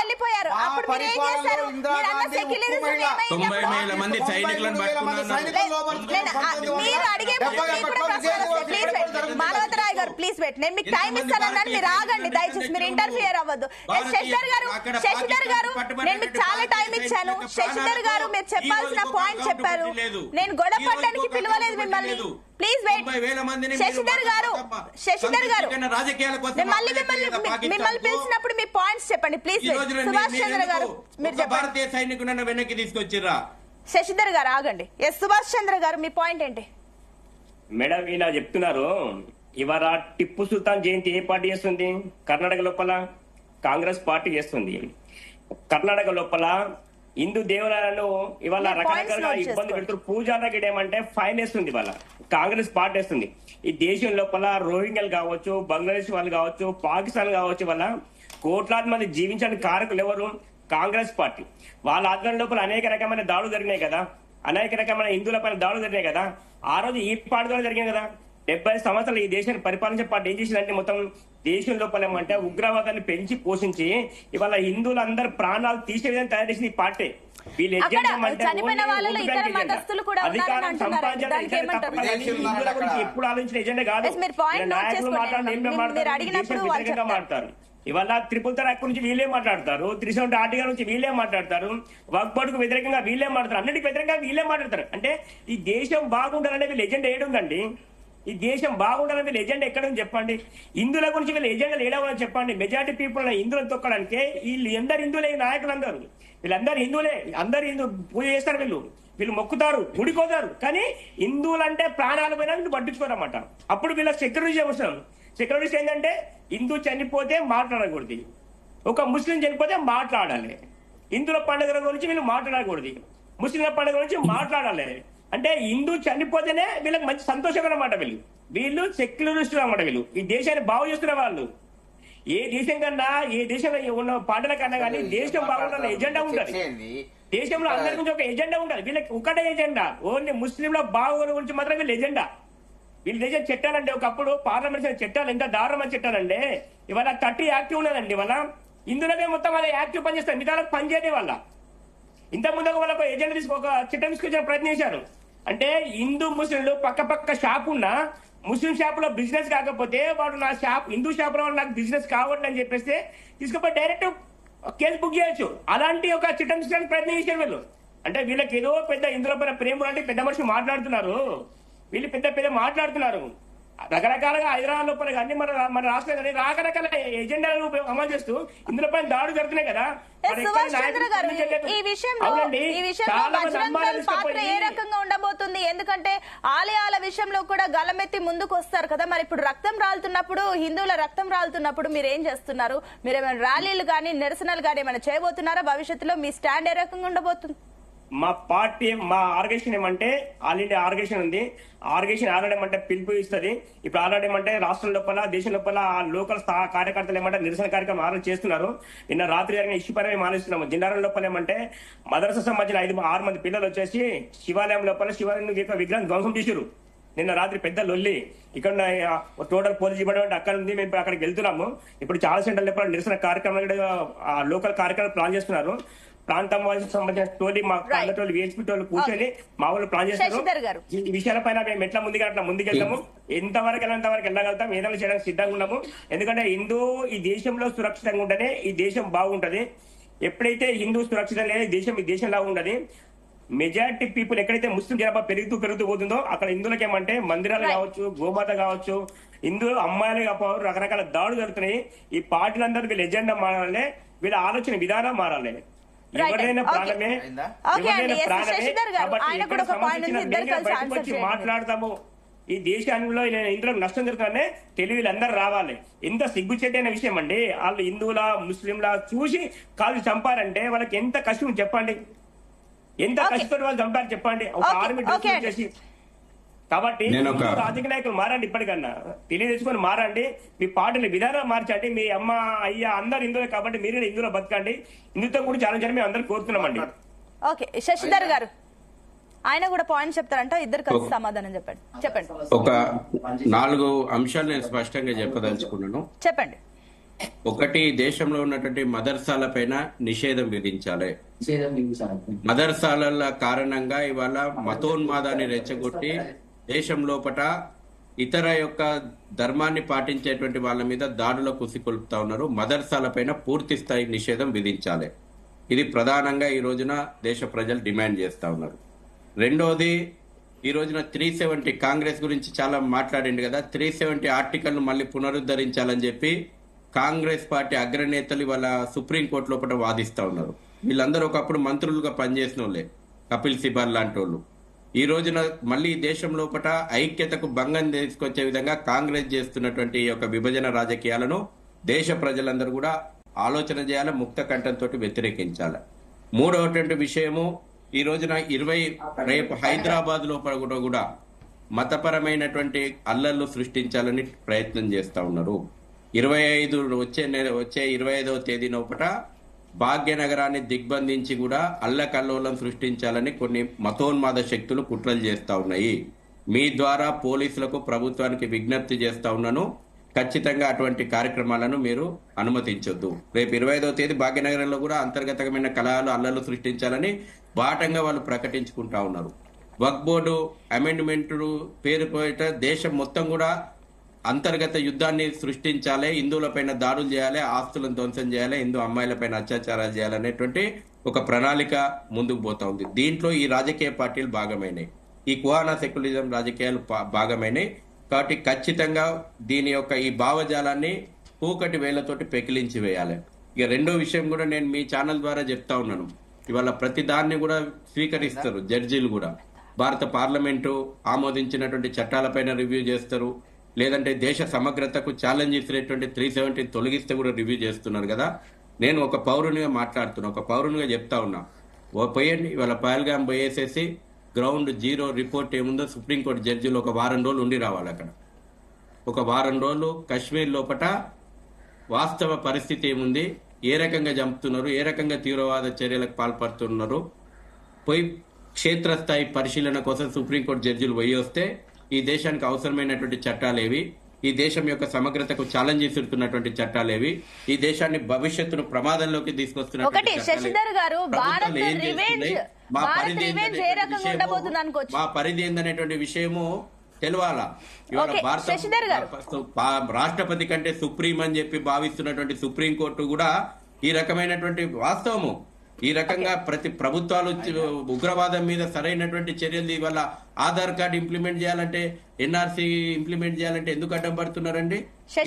వెళ్ళిపోయారు. అప్పుడు మీరు ఏం చేశారు? మీరు అడిగే మానవతరాయ్ గారు ప్లీజ్ వెయిట్. నేను మీకు టైం ఇస్తానన్నాను, మీరు ఆగండి దయచేసి. మీరు ఇంటర్ఫియర్ అవ్వద్దు. శశిధర్ గారు నేను మీకు చాలా టైం ఇచ్చాను. శశిధర్ గారు మీరు చెప్పాల్సిన పాయింట్ చెప్పారు. నేను గొడవ పడడానికి పిలవలేదు మిమ్మల్ని. Please wait. శశిధర్ గారు మిమ్మల్ని పిలిచినప్పుడు మీ పాయింట్స్ చెప్పండి ప్లీజ్. సుభాష్ చంద్ర గారు మీరు చెప్పండి. సైనికులను వెనక్కి తీసుకొచ్చిర్రా? శశిధర్ గారు ఆగండి. ఎస్ సుభాష్ చంద్ర గారు మీ పాయింట్ ఏంటి? మేడం ఇలా చెప్తున్నారు. ఇవాళ టిప్పు సుల్తాన్ జయంతి ఏ పార్టీ చేస్తుంది? కర్ణాటక లోపల కాంగ్రెస్ పార్టీ చేస్తుంది. కర్ణాటక లోపల హిందూ దేవాలయాలను ఇవాళ రకరకాలుగా ఇబ్బంది పెడుతూ పూజాల గిడేమంటే ఫైన్ వేస్తుంది. ఇవాళ కాంగ్రెస్ పార్టీ వేస్తుంది. ఈ దేశం లోపల రోహింగ్యాలు కావచ్చు, బంగ్లాదేశ్ వాళ్ళు కావచ్చు, పాకిస్తాన్ కావచ్చు, వల్ల కోట్లాది మంది జీవించడానికి కారకులు ఎవరు? కాంగ్రెస్ పార్టీ. వాళ్ళ ఆధ్వర్యం లోపల అనేక రకమైన దాడులు జరిగినాయి కదా, అనేక రకమైన హిందువుల పైన దాడులు జరిగినాయి కదా. ఆ రోజు ఈ పార్టీ ద్వారా జరిగింది కదా. 70 సంవత్సరాలు ఈ దేశాన్ని పరిపాలించే పార్టీ ఏం చేసిందంటే మొత్తం దేశం లోపల ఏమంటే ఉగ్రవాదాన్ని పెంచి పోషించి ఇవాళ హిందువులందరూ ప్రాణాలు తీసే విధంగా తయారు చేసిన ఈ పార్టీ. వీళ్ళు ఎప్పుడు ఆలోచించిన ఎజెండా కాదు. మాట్లాడతారు. ఇవాళ త్రిపుల్ తలాక్ గురించి వీళ్ళే మాట్లాడతారు, 370 ఆర్టికల్ నుంచి వీళ్ళే మాట్లాడతారు, వక్ఫ్ బోర్డుకు వ్యతిరేకంగా వీళ్ళే మాట్లాడతారు, అన్నిటికీ వ్యతిరేకంగా వీళ్ళే మాట్లాడతారు. అంటే ఈ దేశం బాగుండాలనే వీళ్ళు ఎజెండా ఏడుందండి. ఈ దేశం బాగుండాలని వీళ్ళ ఎజెండా ఎక్కడ ఉంది చెప్పండి. హిందువుల గురించి వీళ్ళ ఎజెండాలు ఏడవని చెప్పండి. మెజారిటీ పీపుల్ హిందువులను తొక్కడానికి వీళ్ళు ఎందరు హిందువులే నాయకులు అందరూ, వీళ్ళందరూ హిందువులే, అందరు హిందూ పూజ చేస్తారు, వీళ్ళు మొక్కుతారు, గుడికోతారు. కానీ హిందువులు అంటే ప్రాణాలు పోయినా వీళ్ళు పట్టించుకోరన్నమాట. అప్పుడు వీళ్ళ సెక్యూరిటీ అవసరం. సెక్యూరిటీ ఏంటంటే హిందూ చనిపోతే మాట్లాడకూడదు, ఒక ముస్లిం చనిపోతే మాట్లాడాలి, హిందువుల పండుగల గురించి వీళ్ళు మాట్లాడకూడదు, ముస్లింల పండుగ గురించి మాట్లాడాలి. అంటే హిందూ చనిపోతేనే వీళ్ళకి మంచి సంతోషం అన్నమాట. వీళ్ళు సెక్యులరిస్టులు అన్నమాట. వీళ్ళు ఈ దేశాన్ని బాగు చేస్తున్న వాళ్ళు. ఏ దేశం కన్నా, ఏ దేశంలో ఉన్న పండుగ కన్నా కానీ దేశం బాగుండాలని ఎజెండా ఉంటుంది. దేశంలో అందరి గురించి ఒక ఎజెండా ఉండాలి. వీళ్ళకి ఒకటే ఎజెండా, ఓన్లీ ముస్లింల బాగోగుల గురించి మాత్రం వీళ్ళ ఎజెండా. వీళ్ళ దేశం చట్టాలంటే ఒకప్పుడు పార్లమెంట్ చట్టాలు ఎంత దారుణమైన చట్టాలంటే ఇవాళ 30 యాక్టివ్ ఉన్నదండి. ఇవాళ ఇందులోనే మొత్తం వాళ్ళ యాక్టివ్ పనిచేస్తారు, మిగతా పనిచేయని వాళ్ళ. ఇంత ముందుగా వాళ్ళకు ఎజెండా ఒక చట్టం తీసుకొచ్చిన ప్రయత్నించారు. అంటే హిందూ ముస్లింలు పక్క షాప్ ఉన్నా ముస్లిం షాప్ లో బిజినెస్ కాకపోతే వాడు నా షాప్ హిందూ షాప్ లో నాకు బిజినెస్ కావట్లేదు అని చెప్పేస్తే తీసుకుపోయి డైరెక్ట్ కేసు బుక్ చేయొచ్చు. అలాంటి ఒక చట్టం తీసుకోవడానికి ప్రయత్నం చేశారు వీళ్ళు. అంటే వీళ్ళకి ఏదో పెద్ద ఇందులో పైన ప్రేమ అంటే పెద్ద మనుషులు మాట్లాడుతున్నారు, వీళ్ళు పెద్ద మాట్లాడుతున్నారు. రకరకాలుగా హైదరాబాద్ లోపల కానీ మన రాష్ట్రం కానీ రకరకాల ఎజెండాలు అమలు చేస్తూ ఇందులో పైన దాడులు జరుగుతున్నాయి కదా. సుభాష్ చంద్ర గారు, ఈ విషయంలో బజరంగ్ దళ్ పాత్ర ఏ రకంగా ఉండబోతుంది? ఎందుకంటే ఆలయాల విషయంలో కూడా గలమెత్తి ముందుకు వస్తారు కదా. మరి ఇప్పుడు రక్తం రాలుతున్నప్పుడు, హిందువుల రక్తం రాలుతున్నప్పుడు మీరు ఏం చేస్తున్నారు? మీరు ఏమైనా ర్యాలీలు కానీ నిరసనలు కానీ ఏమైనా చేయబోతున్నారా? భవిష్యత్తులో మీ స్టాండ్ ఏ రకంగా ఉండబోతుంది? మా పార్టీ, మా ఆర్గనైజేషన్ ఏమంటే ఆల్ ఇండియా ఆర్గనైజేషన్ ఉంది. ఆర్గనైజేషన్ ఆల్రెడీ ఏమంటే పిలుపు ఇస్తుంది. ఇప్పుడు ఆల్రెడీ ఏమంటే రాష్ట్రం లోపల, దేశం లోపల లోకల్ కార్యకర్తలు ఏమంటే నిరసన కార్యక్రమం ఆలోచన చేస్తున్నారు. నిన్న రాత్రి జరిగిన ఇష్యూ పైన మేము ఆలోచిస్తున్నాము. జిన్నారం లోపల ఏమంటే మదరసా సంబంధించిన 5-6 మంది పిల్లలు వచ్చేసి శివాలయం లోపల శివాలయం విగ్రహం ధ్వంసం చేశారు. నిన్న రాత్రి పెద్ద లొల్లి. ఇక్కడ టోటల్ పోలీస్ డిపార్ట్మెంట్ అక్కడ ఉంది, మేము అక్కడికి వెళ్తున్నాము. ఇప్పుడు చాలా సెంటర్ లోపల నిరసన కార్యక్రమాలు లోకల్ కార్యక్రమాలు ప్లాన్ చేస్తున్నారు. ప్రాంతం సంబంధించిన స్టోరీ మా ప్రాంతంలో విహెచ్పి వాళ్ళు కూర్చొని మా వాళ్ళు ప్లాన్ చేస్తారు. ఈ విషయాలపైన మేము ఎట్లా ముందుకెళ్తాము, ఎంతవరకు వెళ్ళగలుగుతాం, ఏదైనా చేయడానికి సిద్ధంగా ఉన్నాము. ఎందుకంటే ఈ దేశంలో సురక్షితంగా ఉంటేనే ఈ దేశం బాగుంటది. ఎప్పుడైతే హిందూ సురక్షితం లేని ఈ దేశం లాగా ఉండదు. మెజారిటీ పీపుల్ ఎక్కడైతే ముస్లిం జనాభా పెరుగుతూ పోతుందో అక్కడ హిందువులకి ఏమంటే మందిరాలు కావచ్చు, గోమాత కావచ్చు, హిందువులు అమ్మాయిలు కావచ్చు, రకరకాల దాడులు జరుగుతున్నాయి. ఈ పార్టీలందరూ వీళ్ళ ఎజెండా మారాలి, వీళ్ళ ఆలోచన విధానం మారాలి. ఎవరైనా ప్రాణమే, మాట్లాడతాము. ఈ దేశాల్లో ఇందులో నష్టం జరుగుతుందనే తెలివిలు అందరూ రావాలి. ఎంత సిగ్గుచేటైన విషయం అండి. వాళ్ళు హిందువుల ముస్లింలా చూసి కాదు చంపారంటే వాళ్ళకి ఎంత కష్టం చెప్పండి, ఎంత కష్టపడి వాళ్ళు చంపారు చెప్పండి. ఒక ఆర్మీ చేసి. కాబట్టి రాజకీయ నాయకులు మారండి, ఇప్పటికన్నా తెలియజేసుకొని మారండి. మీ పార్టీల విధానం మార్చండి. మీ అమ్మ అయ్యా అందరు హిందువులే కాబట్టి మీరు ఇందులో బతకండి. హిందుత్వం కూడా చాలా మేము అందరూ కోరుతున్నామండి. ఓకే, శశిధర్ గారు ఆయన కూడా పాయింట్ చెప్తారంట, ఇద్దరు కలిసి సమాధానం చెప్పండి. ఒక 4 అంశాలు నేను స్పష్టంగా చెప్పదలుచుకున్నాను. చెప్పండి. ఒకటి, దేశంలో ఉన్నటువంటి మదర్సాల పైన నిషేధం విధించాలి. మదర్సాల కారణంగా ఇవాళ మతోన్మాదాన్ని రెచ్చగొట్టి దేశం లోపట ఇతర యొక్క ధర్మాన్ని పాటించేటువంటి వాళ్ళ మీద దాడులకు కుసికొల్పుతా ఉన్నారు. మదర్సాల పైన పూర్తి స్థాయి నిషేధం విధించాలి. ఇది ప్రధానంగా ఈ రోజున దేశ ప్రజలు డిమాండ్ చేస్తా ఉన్నారు. రెండోది, ఈ రోజున 370 కాంగ్రెస్ గురించి చాలా మాట్లాడింది కదా, 370 ఆర్టికల్ ను మళ్ళీ పునరుద్ధరించాలని చెప్పి కాంగ్రెస్ పార్టీ అగ్రనేతలు ఇవాళ సుప్రీంకోర్టు లోపల వాదిస్తా ఉన్నారు. వీళ్ళందరూ ఒకప్పుడు మంత్రులుగా పనిచేసిన వాళ్ళే, కపిల్ సిబాల్ లాంటి వాళ్ళు. ఈ రోజున మళ్ళీ దేశం లోపల ఐక్యతకు భంగం తీసుకొచ్చే విధంగా కాంగ్రెస్ చేస్తున్నటువంటి ఈ యొక్క విభజన రాజకీయాలను దేశ ప్రజలందరూ కూడా ఆలోచన చేయాలి, ముక్త కంఠంతో వ్యతిరేకించాలి. మూడవటువంటి విషయము, ఈ రోజున రేపు హైదరాబాద్ లోపల కూడా మతపరమైనటువంటి అల్లర్లు సృష్టించాలని ప్రయత్నం చేస్తా ఉన్నారు. 25 వచ్చే 25వ తేదీ లోపల భాగ్యనగరాన్ని దిగ్బంధించి కూడా అల్లకల్లోలం సృష్టించాలని కొన్ని మతోన్మాద శక్తులు కుట్రలు చేస్తా ఉన్నాయి. మీ ద్వారా పోలీసులకు, ప్రభుత్వానికి విజ్ఞప్తి చేస్తా ఉన్నాను, ఖచ్చితంగా అటువంటి కార్యక్రమాలను మీరు అనుమతించొద్దు. రేపు 25వ తేదీ భాగ్యనగరంలో కూడా అంతర్గతమైన కలహాలు, అల్లర్లు సృష్టించాలని బాటంగా వాళ్ళు ప్రకటించుకుంటా ఉన్నారు. వక్ఫ్ బోర్డు అమెండ్మెంట్ పేరు దేశం మొత్తం కూడా అంతర్గత యుద్ధాన్ని సృష్టించాలి, హిందువులపైన దాడులు చేయాలి, ఆస్తులను ధ్వంసం చేయాలి, హిందూ అమ్మాయిలపైన అత్యాచారాలు చేయాలనేటువంటి ఒక ప్రణాళిక ముందుకు పోతా ఉంది. దీంట్లో ఈ రాజకీయ పార్టీలు భాగమైనాయి, ఈ కుహానా సెక్యులరిజం రాజకీయాలు భాగమైనాయి. కాబట్టి ఖచ్చితంగా దీని యొక్క ఈ భావజాలాన్ని పూకటి వేళ్లతోటి పెకిలించి వేయాలి. ఇక రెండో విషయం కూడా నేను మీ ఛానల్ ద్వారా చెప్తా ఉన్నాను, ఇవాళ ప్రతి దాన్ని కూడా స్వీకరిస్తారు జడ్జీలు కూడా. భారత పార్లమెంటు ఆమోదించినటువంటి చట్టాలపైన రివ్యూ చేస్తారు, లేదంటే దేశ సమగ్రతకు ఛాలెంజ్ ఇచ్చినటువంటి 370 తొలగిస్తే కూడా రివ్యూ చేస్తున్నారు కదా. నేను ఒక పౌరునిగా మాట్లాడుతున్నా, ఒక పౌరునిగా చెప్తా ఉన్నా, పోయండి ఇవాళ పహల్గాం పోయేసేసి గ్రౌండ్ జీరో రిపోర్ట్ ఏముందో సుప్రీంకోర్టు జడ్జిలు ఒక వారం రోజులు ఉండి రావాలి. అక్కడ ఒక వారం రోజులు కాశ్మీర్ లోపట వాస్తవ పరిస్థితి ఏముంది, ఏ రకంగా చంపుతున్నారు, ఏ రకంగా తీవ్రవాద చర్యలకు పాల్పడుతున్నారు, పోయి క్షేత్రస్థాయి పరిశీలన కోసం సుప్రీంకోర్టు జడ్జిలు పోయి వస్తే ఈ దేశానికి అవసరమైనటువంటి చట్టాలేవి, ఈ దేశం యొక్క సమగ్రతకు ఛాలెంజ్ ఇస్తున్నటువంటి చట్టాలేవి, ఈ దేశాన్ని భవిష్యత్తును ప్రమాదంలోకి తీసుకొస్తున్నటువంటి ఒకటి శశిధర్ గారు, భారత్ రివెంజ్ ఏ రకంగా ఉండబోతుంది అనుకోవచ్చు. మా పరిధి ఏందనేటువంటి విషయము తెలవాలా. ఇవాళ భారత రాష్ట్రపతి కంటే సుప్రీం అని చెప్పి భావిస్తున్నటువంటి సుప్రీంకోర్టు కూడా ఈ రకమైనటువంటి వాస్తవము, ఈ రకంగా ప్రతి ప్రభుత్వాలు ఉగ్రవాదం మీద సరైనటువంటి చర్యలు ఇవాళ ఆధార్ కార్డు ఇంప్లిమెంట్ చేయాలంటే, ఎన్ఆర్సీ ఇంప్లిమెంట్ చేయాలంటే ఎందుకు అడ్డం పడుతున్నారండి?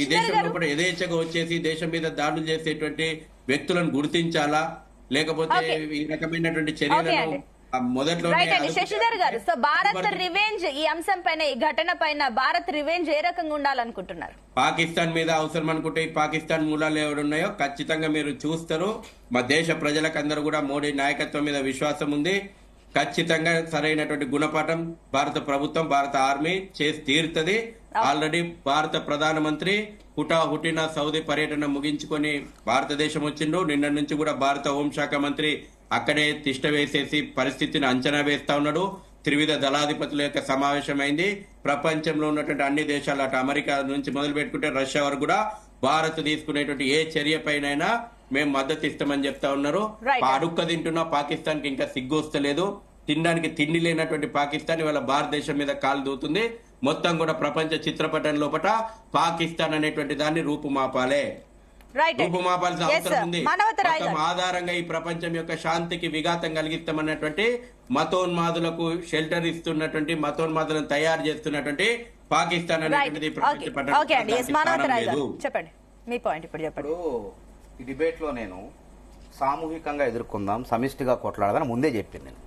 ఈ దేశంలో కూడా యథేచ్ఛగా వచ్చేసి దేశం మీద దాడులు చేసేటువంటి వ్యక్తులను గుర్తించాలా, లేకపోతే ఈ రకమైనటువంటి చర్యలను మొదట్లో. శశిధర్ గారు, సో భారత్ రివెంజ్ ఈ అంశం పైన, ఈ ఘటన పైన భారత్ రివెంజ్ ఏ రకంగా ఉండాలనుకుంటున్నారు? పాకిస్తాన్ మీద అవసరం అనుకుంటే ఈ పాకిస్తాన్ మూలాలు ఎవరున్నాయో ఖచ్చితంగా మీరు చూస్తారు. మా దేశ ప్రజలకు అందరూ కూడా మోడీ నాయకత్వం మీద విశ్వాసం ఉంది. ఖచ్చితంగా సరైనటువంటి గుణపాఠం భారత ప్రభుత్వం, భారత ఆర్మీ చేసి తీరుతుంది. ఆల్రెడీ భారత ప్రధానమంత్రి హుటాహుటిన సౌదీ పర్యటన ముగించుకొని భారతదేశం వచ్చిండు. నిన్న నుంచి కూడా భారత హోంశాఖ మంత్రి అక్కడే తిష్ట వేసేసి పరిస్థితిని అంచనా వేస్తా ఉన్నాడు. త్రివిధ దళాధిపతుల యొక్క సమావేశం అయింది. ప్రపంచంలో ఉన్నటువంటి అన్ని దేశాలు, అటు అమెరికా నుంచి మొదలు పెట్టుకుంటే రష్యా వరకు కూడా భారత్ తీసుకునేటువంటి ఏ చర్య పైన మేము మద్దతు ఇస్తామని చెప్తా ఉన్నారు. అడుక్క తింటున్నా పాకిస్తాన్ కి ఇంకా సిగ్గు వస్తలేదు. తినడానికి తిండి లేనటువంటి పాకిస్తాన్ ఇవాళ భారతదేశం మీద కాలు దూతుంది. మొత్తం కూడా ప్రపంచ చిత్రపటం లోపల పాకిస్తాన్ అనేటువంటి దాన్ని రూపుమాపాలే, రూపుమాపాల్సిన అవసరం ఉంది. మొత్తం ఆధారంగా ఈ ప్రపంచం యొక్క శాంతికి విఘాతం కలిగిస్తామన్నటువంటి మతోన్మాదులకు షెల్టర్ ఇస్తున్నటువంటి, మతోన్మాదులను తయారు చేస్తున్నటువంటి పాకిస్తాన్ అనేటువంటిది చెప్పండి మీ పాయింట్ ఇప్పుడు చెప్పండి. ఈ డిబేట్ లో నేను సామూహికంగా ఎదుర్కొందాం, సమిష్టిగా కొట్లాడదని ముందే చెప్పింది. నేను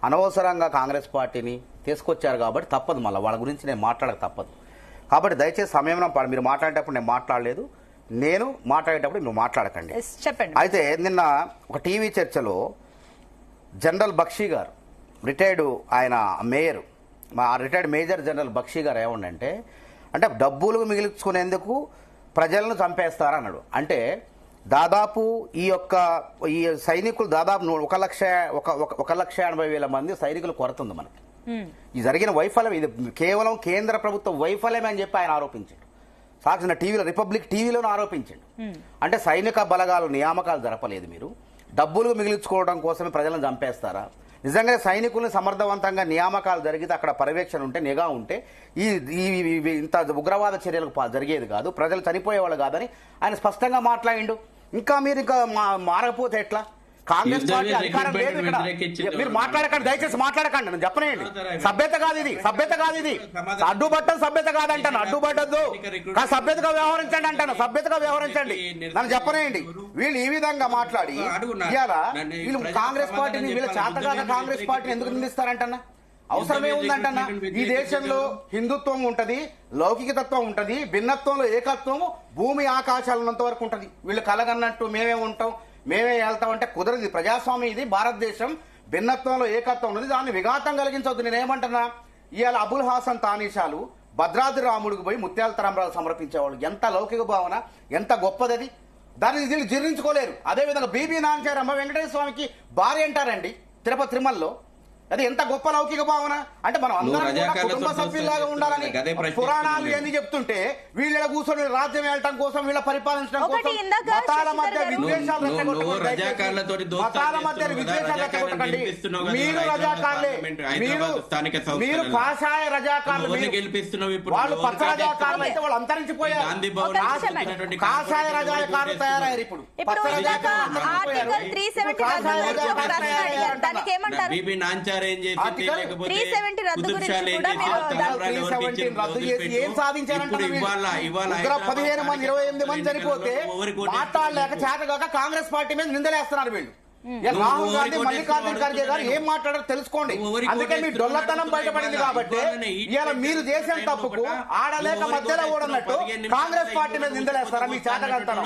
అనవసరంగా కాంగ్రెస్ పార్టీని తీసుకొచ్చారు కాబట్టి తప్పదు, మళ్ళీ వాళ్ళ గురించి నేను మాట్లాడక తప్పదు. కాబట్టి దయచేసి సమయం మీరు మాట్లాడేటప్పుడు నేను మాట్లాడలేదు, నేను మాట్లాడేటప్పుడు మీరు మాట్లాడకండి. చెప్పండి. అయితే నిన్న ఒక టీవీ చర్చలో జనరల్ బక్షీ గారు, రిటైర్డ్ ఆయన మేయర్, మా రిటైర్డ్ మేజర్ జనరల్ బక్షీ గారు ఏమండంటే, అంటే డబ్బులు మిగిల్చుకునేందుకు ప్రజలను చంపేస్తారన్నాడు. అంటే దాదాపు ఈ సైనికులు దాదాపు 1,80,000 మంది సైనికులు కొరత ఉంది మనకి. ఈ జరిగిన వైఫల్యం ఇది కేవలం కేంద్ర ప్రభుత్వ వైఫల్యమే అని చెప్పి ఆయన ఆరోపించాడు. సాక్షిన టీవీలో, రిపబ్లిక్ టీవీలోనూ ఆరోపించాడు. అంటే సైనిక బలగాలు నియామకాలు జరపలేదు, మీరు డబ్బులు మిగిల్చుకోవడం కోసమే ప్రజలను చంపేస్తారా? నిజంగా సైనికుల్ని సమర్థవంతంగా నియామకాలు జరిగితే, అక్కడ పర్యవేక్షణ ఉంటే, నిఘా ఉంటే ఈ ఇంత ఉగ్రవాద చర్యలకు జరిగేది కాదు, ప్రజలు చనిపోయేవాళ్ళు కాదని ఆయన స్పష్టంగా మాట్లాడిండు. ఇంకా మీరు మారకపోతే ఎట్లా? కాంగ్రెస్ పార్టీ అధికారం లేదు ఇక్కడ. మీరు మాట్లాడకండి, దయచేసి మాట్లాడకండి, నేను చెప్పనేయండి. సభ్యత కాదు ఇది, సభ్యత కాదు ఇది. అడ్డుపట్టదు, సభ్యత కాదంటాను, అడ్డుపట్టద్దు, సభ్యతగా వ్యవహరించండి అంటాను, సభ్యతగా వ్యవహరించండి, నన్ను చెప్పనేయండి. వీళ్ళు ఈ విధంగా మాట్లాడి ఇవాళ వీళ్ళు కాంగ్రెస్ పార్టీని, వీళ్ళ చేతగాక కాంగ్రెస్ పార్టీని ఎందుకు నిందిస్తారంటన్నా? అవసరమే ఉందంటన్నా? ఈ దేశంలో హిందుత్వం ఉంటది, లౌకికతత్వం ఉంటది, భిన్నత్వంలో ఏకత్వం భూమి ఆకాశాలు ఉన్నంత వరకు ఉంటది. వీళ్ళు కలగన్నట్టు మేమే ఉంటాం, మేమే వెళ్తామంటే కుదరదు. ప్రజాస్వామ్యం ఇది, భారతదేశం. భిన్నత్వంలో ఏకత్వం ఉన్నది, దాన్ని విఘాతం కలిగించవద్దు. నేనేమంటున్నా, ఇవాళ అబుల్ హాసన్ తానీషాలు భద్రాద్రి రాముడికి పోయి ముత్యాల తరంబరాలు సమర్పించేవాళ్ళు. ఎంత లౌకిక భావన, ఎంత గొప్పదది. దాన్ని వీళ్ళు జీర్ణించుకోలేరు. అదేవిధంగా బీబీ నాంచారమ్మ వెంకటేశ్వర స్వామికి భార్య అంటారండి తిరుమలలో. అది ఎంత గొప్ప లౌకిక భావన. అంటే మనం అందరం కుటుంబ సభ్యుల్లాగా ఉండాలని పురాణాలు ఎన్ని చెప్తుంటే వీళ్ళ కూర్చొని రాజ్యం వెళ్ళటం కోసం, వీళ్ళ పరిపాలించడం కోసం మతాల మధ్య విద్వేషాలు రెచ్చగొట్టకండి. మీరు రజాకార్లే, మీరు కాషాయ రజాకార్లు, వాళ్ళు పచ్చ రజాకారులు అయితే వాళ్ళు అంతరించిపోయారు. కాషాయ రజాకారులు తయారయ్యారు ఇప్పుడు. పచ్చ రజాకారులు దానికి మీరేమంటారు? బీపీ నాంచారు ఏం చేసింది, ఆర్టికల్ లేకపోతే 370 రద్దు గురించి కుతుబ్షాలు ఏం కూడా చేసింది, మీరు తలరాలు ఎవరికి 370 ఇచ్చింది, రద్దు చేసి వదిలిపెట్టు. ఏం సాధించారంటారు ఇప్పుడు వీళ్ళు? ఇవాళ ఉగ్ర హైదరాబాద్ 15 మంది 28 మంది చనిపోతే ఎవరికి ఓటేస్తారు? మాట్లాడలేక చేతగాక కాంగ్రెస్ పార్టీ మీద నిందలేస్తున్నారు వీళ్ళు. ఇక నువ్వు రాహుల్ గాంధీ ఎవరికి మల్లికార్జున ఓటేస్తున్నావు ఖర్గే గారు అడుగుతున్నాను. ఏం మాట్లాడారో తెలుసుకోండి. నువ్వు ఎవరికి అందుకే మీ ఓటేస్తున్నావు డొల్లతనం అడుగుతున్నాను. బయటపడింది కాబట్టి ఇవాళ మీరు చేసిన తప్పుకు ఆడలేక మధ్యలో ఓడన్నట్టు కాంగ్రెస్ పార్టీ మీద నిందలేస్తారా? మీ చేతగలుగుతారు.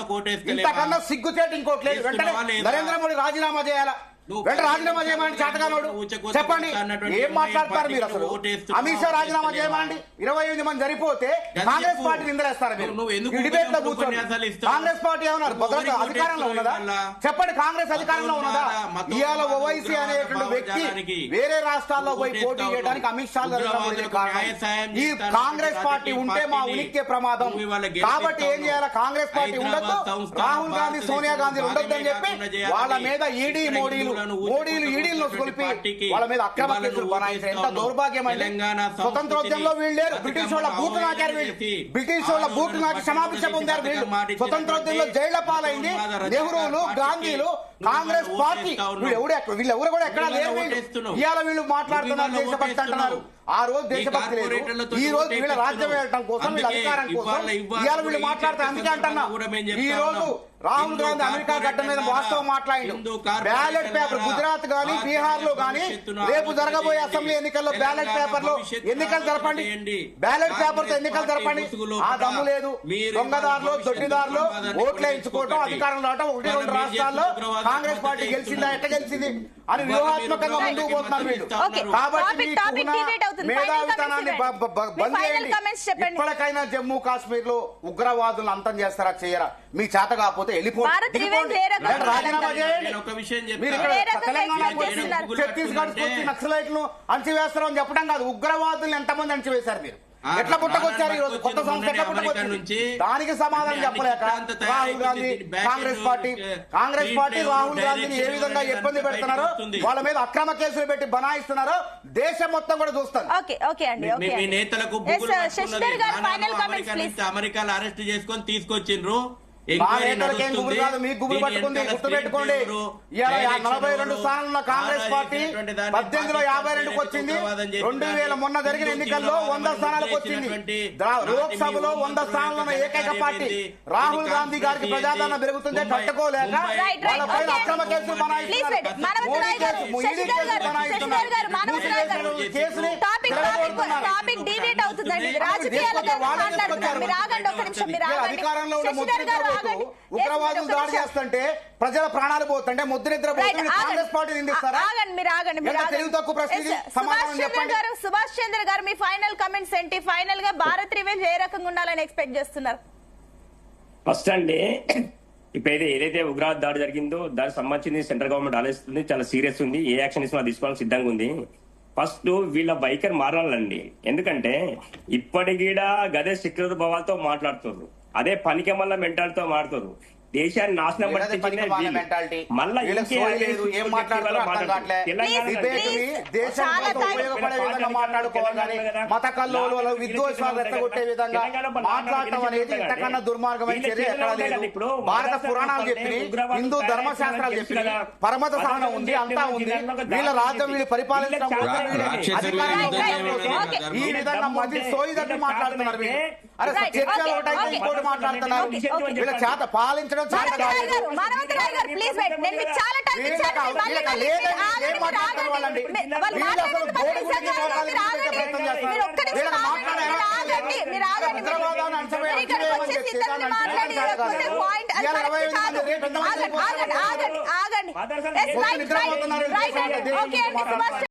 ఇంతకన్నా సిగ్గుచేటు ఇంకోటి లేదు. వెంటనే నరేంద్ర మోడీ రాజీనామా చేయాలా? వెంటనే రాజీనామా చేయమని చేతగానోడు చెప్పండి. ఏం మాట్లాడతారు మీరు అసలు? అమిత్ షా రాజీనామా చేయమండి. 28 మంది సరిపోతే కాంగ్రెస్ పార్టీ నిందలేస్తారా మీరు? ఈ డిబేట్ లో కూర్చొని కాంగ్రెస్ పార్టీ ఏమన్నారు? భద్రత అధికారంలో ఉన్నదా? చెప్పండి, కాంగ్రెస్ అధికారంలో ఉన్నదా? ఇవాళ ఓవైసీ అనేటువంటి వ్యక్తి వేరే రాష్ట్రాల్లో పోయి పోటీ చేయడానికి అమిత్ షా ఈ కాంగ్రెస్ పార్టీ ఉంటే మా ఉనికే ప్రమాదం. కాబట్టి ఏం చేయాలి? కాంగ్రెస్ పార్టీ ఉండొద్దు, రాహుల్ గాంధీ సోనియా గాంధీ ఉండొద్దు అని చెప్పి వాళ్ళ మీద ఈడీ మోడీలు ఈడీలు కొలిపి వాళ్ళ మీద అక్రమ కేసులు బనాయించారు. ఎంత దౌర్భాగ్యం అండి. స్వతంత్రోద్యమంలో వీళ్ళు లేరు. బ్రిటిష్ వాళ్ళ బూట్లు నాకారు వీళ్ళు. బ్రిటిష్ వాళ్ళ బూట్లు నాకి క్షమాభిక్ష పొందారు వీళ్ళు. స్వతంత్రోద్యమంలో జైళ్ల పాలైంది నెహ్రూలు, గాంధీలు, కాంగ్రెస్ పార్టీ. వీళ్ళెవరు కూడా ఎక్కడా లేరు. ఇవాళ వీళ్ళు మాట్లాడుతున్నారు దేశభక్తి అంటున్నారు. ఆ రోజు దేశభక్తి లేదు. ఈ రోజు వీళ్ళ రాజ్యం వేయటం కోసం, వీళ్ళ అధికారం కోసం ఇవాళ వీళ్ళు మాట్లాడతారు. అందుకే అంటున్నా, ఈ రోజు రాహుల్ గాంధీ అమెరికా గడ్డ మీద వాస్తవం మాట్లాడిండు. బ్యాలెట్ పేపర్ గుజరాత్ గానీ బీహార్ లో గానీ రేపు జరగబోయే అసెంబ్లీ ఎన్నికల్లో బ్యాలెట్ పేపర్ లో ఎన్నికలు జరపండి. బ్యాలెట్ పేపర్ తో ఎన్నికలు జరపండి. ఆ దమ్ము లేదు. దొంగదారులు, దొడ్డిదారులు ఓట్లు వేయించుకోవటం, అధికారం రావటం, 1-2 రాష్ట్రాల్లో కాంగ్రెస్ పార్టీ గెలిచిందా, ఎట్ట గెలిచింది అని వ్యూహాత్మకంగా ముందుకు పోతున్నారు వీళ్ళు. కాబట్టి మేధావితనాన్ని బంద్ చేయండి. ఇప్పటికైనా జమ్మూ కాశ్మీర్ లో ఉగ్రవాదులను అంతం చేస్తారా, చేయరా? మీ చేత కాకపోతే వెళ్ళిపోండి, రాజీనామా చేయండి. మీరు ఇక్కడ తెలంగాణకు వచ్చి ఛత్తీస్గఢ్ వచ్చి నక్సలైట్లను అణచివేస్తారని చెప్పడం కాదు, ఉగ్రవాదులను ఎంతమంది అణచివేశారు మీరు? ఎట్లా పుట్టకొచ్చారు ఈ రోజు? కొత్త సంస్థ ఎట్లా పుట్టకొచ్చింది? దానికి సమాధానం చెప్పలేక రాహుల్ గాంధీ కాంగ్రెస్ పార్టీ రాహుల్ గాంధీని ఏ విధంగా ఇబ్బంది పెడుతున్నారో, వాళ్ళ మీద అక్రమ కేసులు పెట్టి బనాయిస్తున్నారో దేశం మొత్తం కూడా చూస్తారు. మీ నేతలకు అమెరికాలో అరెస్ట్ చేసుకొని తీసుకొచ్చిండ్రు. మీకు గుబులు పట్టుకుంది, గుర్తు పెట్టుకోండి. 42 స్థానాల్లో కాంగ్రెస్ పార్టీ 18లో 52కు వచ్చింది. 2000 మొన్న జరిగిన ఎన్నికల్లో 100 స్థానాలకు వచ్చింది. లోక్సభలో 100 స్థానాలను ఏకైక పార్టీ. రాహుల్ గాంధీ గారికి ప్రజాదరణ పెరుగుతుంటే తట్టుకోలేక వాళ్ళ పైన అక్రమ కేసులు బనాయిస్తున్నారు. అధికారంలో ఉన్న ఉగ్రవాదులు దాడి చేస్తుంటే ప్రజల ప్రాణాలు పోతుంటే ముద్దునిద్ర కాంగ్రెస్ పార్టీ నిందిస్తారా? తెలివి తక్కువ ప్రశ్న. సమాధానం చెప్పండి. సుభాష్ చంద్ర గారు, మీ ఫైనల్ కమెంట్స్ ఏంటి? ఫైనల్ గా భారత్ రివెంజ్ ఏ రకంగా ఉండాలని ఎక్స్పెక్ట్ చేస్తున్నారు? ఫస్ట్ అండి, ఇప్పుడు ఏదైతే ఉగ్రవాద దాడి జరిగిందో దానికి సంబంధించి సెంట్రల్ గవర్నమెంట్ ఆలోచిస్తుంది, చాలా సీరియస్ ఉంది, ఏ యాక్షన్ తీసుకోవాలని సిద్ధంగా ఉంది. ఫస్ట్ వీళ్ళ వైఖరి మారాలండి. ఎందుకంటే ఇప్పటికీ గదే శిఖర భావాలతో మాట్లాడుతున్నారు, అదే పనికి మళ్ళా మెంటాలిటీతో మాట్లాడుతున్నారు. దేశాన్ని నాశనం మత కల్లోలు విద్వేషాలు రెచ్చగొట్టే విధంగా మాట్లాడటం అనేది ఇంతకన్నా దుర్మార్గమైన చర్య ఎక్కడా లేదు. భారత పురాణాలు చెప్పి, హిందూ ధర్మశాస్త్రాలు చెప్పి, పరమత సహనం ఉంది, అంతా ఉంది. వీళ్ళ రాజ్యం వీళ్ళు పరిపాలించడం ఈ విధంగా మధ్య సోయిదట్టు మాట్లాడుతున్నారు. అరే చర్చలు ఒకటైతే ఇంకోటి మాట్లాడుతున్నారు. వీళ్ళ చేత పాలించడం ఆగండి.